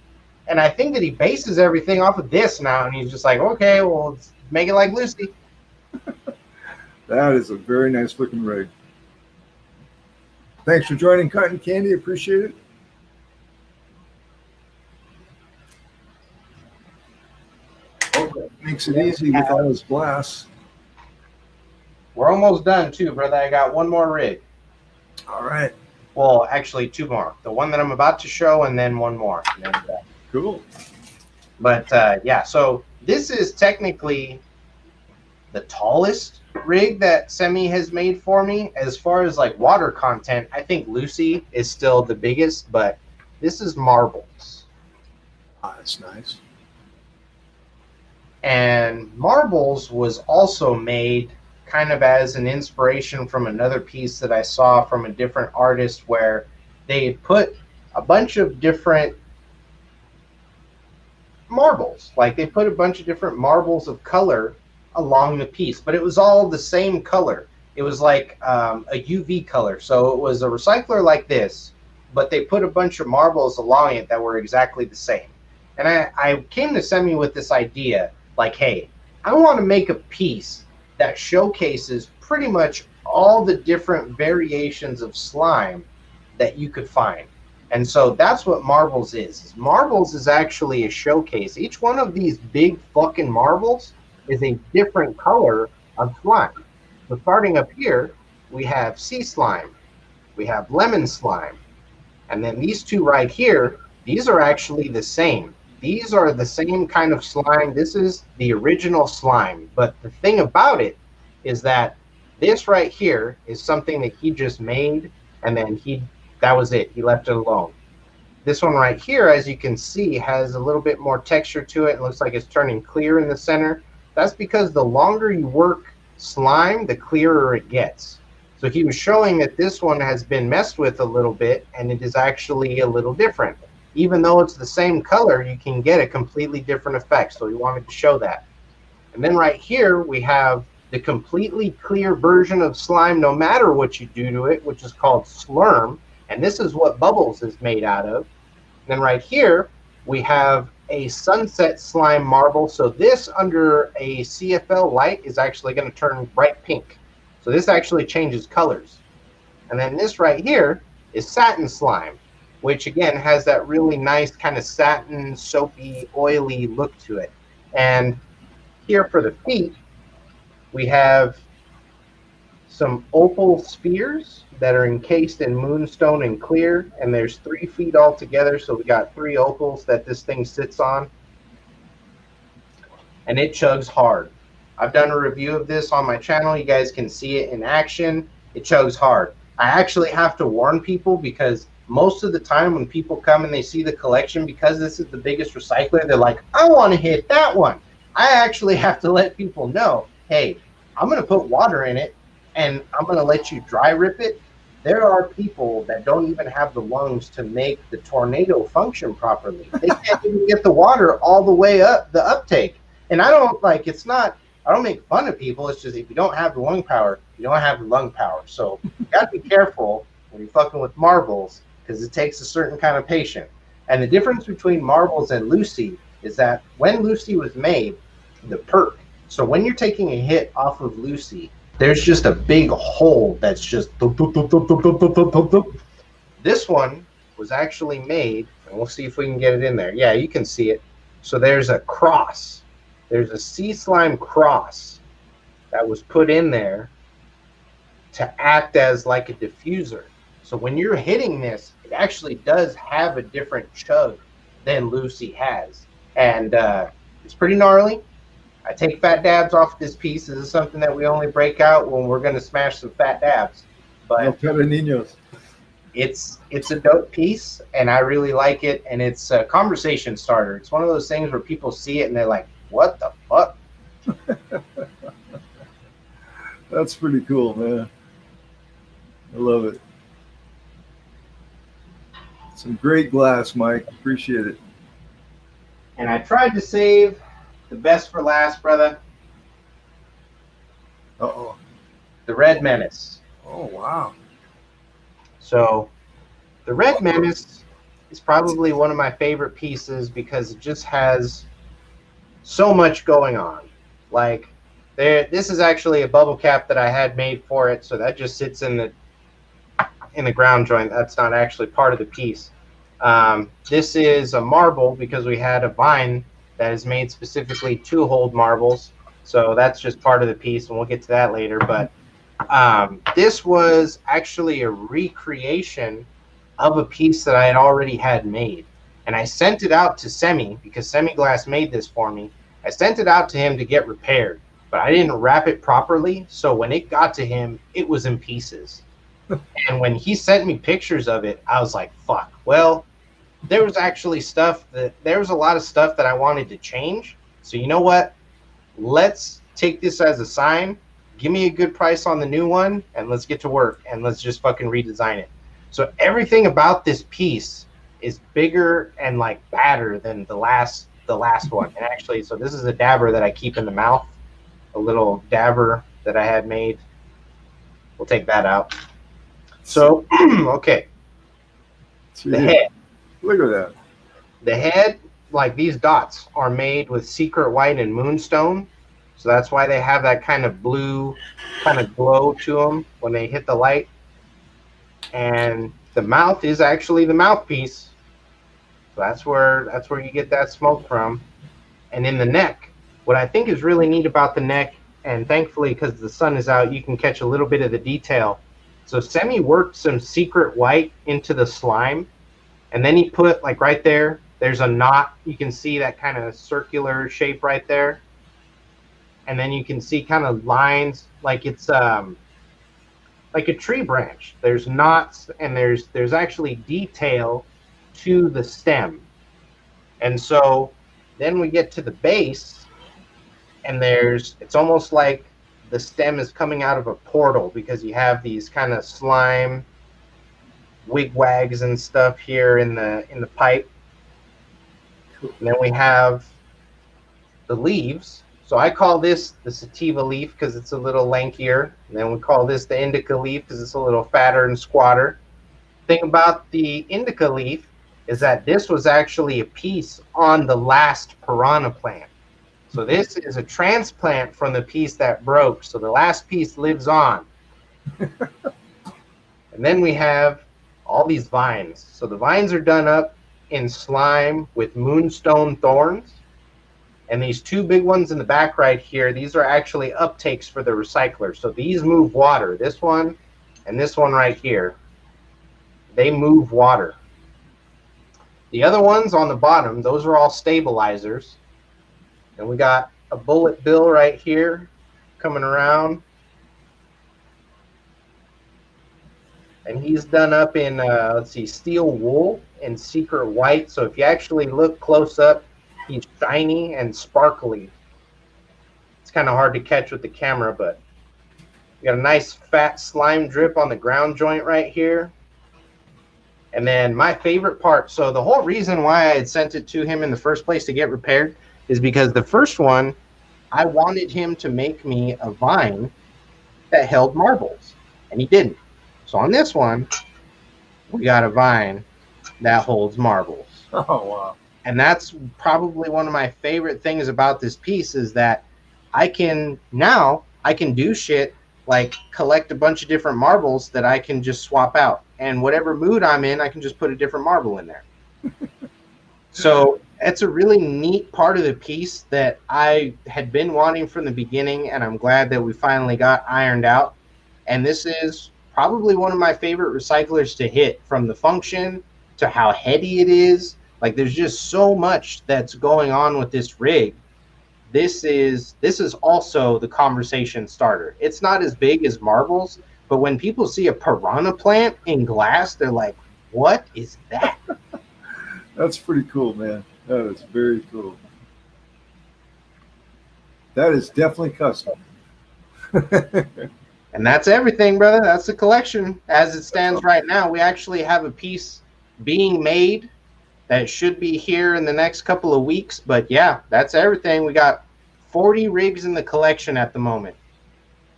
And I think that he bases everything off of this now, and he's just like, okay, well, let's make it like Lucy. That is a very nice looking rig. Thanks for joining Cotton Candy. Appreciate it. Okay. Makes it easy with all this glass. We're almost done, too, brother. I got one more rig. All right. Well, actually, two more. The one that I'm about to show, and then one more. Cool. But yeah, so this is technically the tallest rig that Semi has made for me. As far as like water content, I think Lucy is still the biggest, but this is marbles. Ah, that's nice. And marbles was also made kind of as an inspiration from another piece that I saw from a different artist, where they put a bunch of different marbles. Like, they put a bunch of different marbles of color along the piece, but it was all the same color. It was like a UV color. So it was a recycler like this, but they put a bunch of marbles along it that were exactly the same. And I came to Semi with this idea, like, hey, I want to make a piece that showcases pretty much all the different variations of slime that you could find. And so that's what marbles is. Marbles is actually a showcase. Each one of these big fucking marbles is a different color of slime. So starting up here, we have sea slime, we have lemon slime, and then these two right here, these are actually the same. These are the same kind of slime. This is the original slime. But the thing about it is that this right here is something that he just made, and then that was it. He left it alone. This one right here, as you can see, has a little bit more texture to it. It looks like it's turning clear in the center. That's because the longer you work slime, the clearer it gets. So he was showing that this one has been messed with a little bit, and it is actually a little different. Even though it's the same color, you can get a completely different effect. So he wanted to show that. And then right here, we have the completely clear version of slime, no matter what you do to it, which is called slurm. And this is what Bubbles is made out of. And then right here, we have a sunset slime marble. So this under a CFL light is actually going to turn bright pink. So this actually changes colors. And then this right here is satin slime, which again has that really nice kind of satin, soapy, oily look to it. And here for the feet, we have some opal spheres that are encased in moonstone and clear, and there's 3 feet altogether, so we got 3 opals that this thing sits on, and it chugs hard. I've done a review of this on my channel. You guys can see it in action. It chugs hard. I actually have to warn people because most of the time when people come and they see the collection, because this is the biggest recycler, they're like, I want to hit that one. I actually have to let people know, hey, I'm going to put water in it and I'm going to let you dry rip it. There are people that don't even have the lungs to make the tornado function properly. They can't even get the water all the way up the uptake. And I don't like, it's not, I don't make fun of people. It's just if you don't have the lung power, you don't have the lung power. So you got to be careful when you're fucking with marbles because it takes a certain kind of patient. And the difference between marbles and Lucy is that when Lucy was made, the perk. So when you're taking a hit off of Lucy, there's just a big hole that's just. This one was actually made, and we'll see if we can get it in there. Yeah, you can see it. So there's a cross. There's a sea slime cross that was put in there to act as like a diffuser. So when you're hitting this, it actually does have a different chug than Lucy has. And it's pretty gnarly. I take fat dabs off this piece. This is something that we only break out when we're going to smash some fat dabs. But No Niños. it's a dope piece, and I really like it. And it's a conversation starter. It's one of those things where people see it and they're like, what the fuck? That's pretty cool, man. I love it. Some great glass, Mike. Appreciate it. And I tried to save the best for last, brother. Uh-oh. The Red Menace. Oh, wow. So the Red Menace is probably one of my favorite pieces because it just has so much going on. Like, this is actually a bubble cap that I had made for it, so that just sits in the ground joint. That's not actually part of the piece. This is a marble because we had a vine that is made specifically to hold marbles. So that's just part of the piece, and we'll get to that later. But this was actually a recreation of a piece that I had already had made. And I sent it out to Semi, because Semi Glass made this for me. I sent it out to him to get repaired, but I didn't wrap it properly. So when it got to him, it was in pieces. And when he sent me pictures of it, I was like, fuck. Well, there was actually there was a lot of stuff that I wanted to change. So you know what? Let's take this as a sign. Give me a good price on the new one, and let's get to work, and let's just fucking redesign it. So everything about this piece is bigger and like badder than the last one. And actually, so this is a dabber that I keep in the mouth, a little dabber that I had made. We'll take that out. So, okay. The head. Look at that. The head, like these dots, are made with secret white and moonstone. So that's why they have that kind of blue kind of glow to them when they hit the light. And the mouth is actually the mouthpiece. So that's where you get that smoke from. And in the neck, what I think is really neat about the neck, and thankfully because the sun is out, you can catch a little bit of the detail. So Semi worked some secret white into the slime, and then he put, like right there, there's a knot. You can see that kind of circular shape right there. And then you can see kind of lines, like it's like a tree branch. There's knots, and there's actually detail to the stem. And so then we get to the base, and it's almost like the stem is coming out of a portal because you have these kind of slime wigwags and stuff here in the pipe. And then we have the leaves. So I call this the sativa leaf because it's a little lankier. And then we call this the indica leaf because it's a little fatter and squatter. Thing about the indica leaf is that this was actually a piece on the last piranha plant. So this is a transplant from the piece that broke. So the last piece lives on. And then we have all these vines. So the vines are done up in slime with moonstone thorns. And these two big ones in the back right here, these are actually uptakes for the recycler. So these move water. This one and this one right here, they move water. The other ones on the bottom, those are all stabilizers. And we got a bullet bill right here coming around. and he's done up in let's see, steel wool and secret white. So if you actually look close up, he's shiny and sparkly. It's kind of hard to catch with the camera, but we got a nice fat slime drip on the ground joint right here. And then my favorite part, so the whole reason why I had sent it to him in the first place to get repaired is because the first one, I wanted him to make me a vine that held marbles, and he didn't. So on this one, we got a vine that holds marbles. Oh, wow. And that's probably one of my favorite things about this piece is that I can do shit like collect a bunch of different marbles that I can just swap out. And whatever mood I'm in, I can just put a different marble in there. So it's a really neat part of the piece that I had been wanting from the beginning, and I'm glad that we finally got ironed out. And this is probably one of my favorite recyclers to hit, from the function to how heady it is. Like, there's just so much that's going on with this rig. This is also the conversation starter. It's not as big as marbles, but when people see a piranha plant in glass, they're like, what is that? That's pretty cool, man. That is very cool. That is definitely custom. And that's everything, brother. That's the collection as it stands right now. We actually have a piece being made that should be here in the next couple of weeks. But yeah, that's everything. We got 40 rigs in the collection at the moment.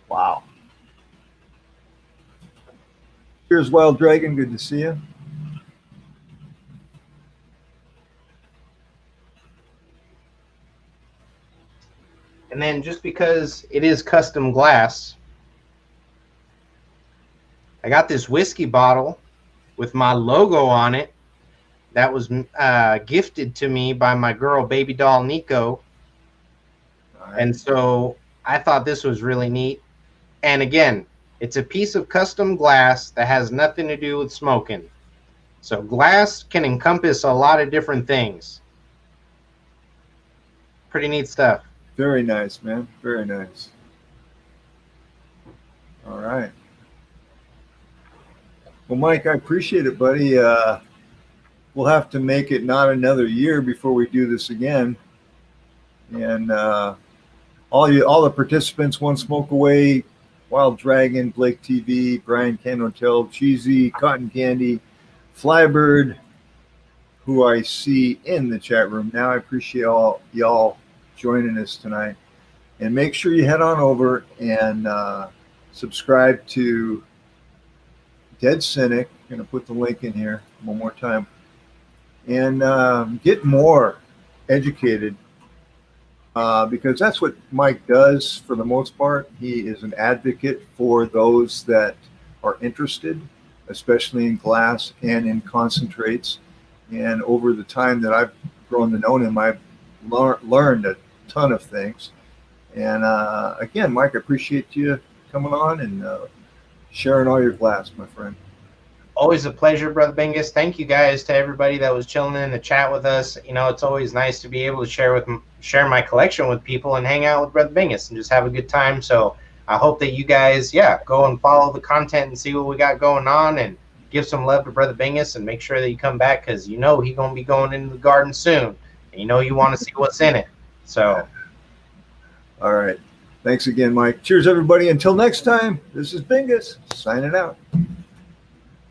Wow. Here's Wild Dragon. Good to see you. And then just because it is custom glass, I got this whiskey bottle with my logo on it that was gifted to me by my girl, baby doll Nico. Right. And so I thought this was really neat. And again, it's a piece of custom glass that has nothing to do with smoking. So glass can encompass a lot of different things. Pretty neat stuff. Very nice, man. Very nice. All right. Well, Mike, I appreciate it, buddy. We'll have to make it not another year before we do this again. And all the participants, One Smoke Away, Wild Dragon, Blake TV, Brian Canotel, Cheesy, Cotton Candy, Flybird, who I see in the chat room now. I appreciate all y'all joining us tonight. And make sure you head on over and subscribe to Dead Cynic. I'm going to put the link in here one more time. And get more educated, because that's what Mike does for the most part. He is an advocate for those that are interested, especially in glass and in concentrates. And over the time that I've grown to know him, I've learned a ton of things. And again, Mike, I appreciate you coming on and sharing all your glass, my friend. Always a pleasure, Brother Bingus. Thank you guys to everybody that was chilling in the chat with us. You know, it's always nice to be able to share my collection with people and hang out with Brother Bingus and just have a good time. So I hope that you guys, go and follow the content and see what we got going on, and give some love to Brother Bingus, and make sure that you come back, because you know he's going to be going into the garden soon, and you know you want to see what's in it. So, all right. Thanks again, Mike. Cheers, everybody. Until next time, this is Bingus signing out.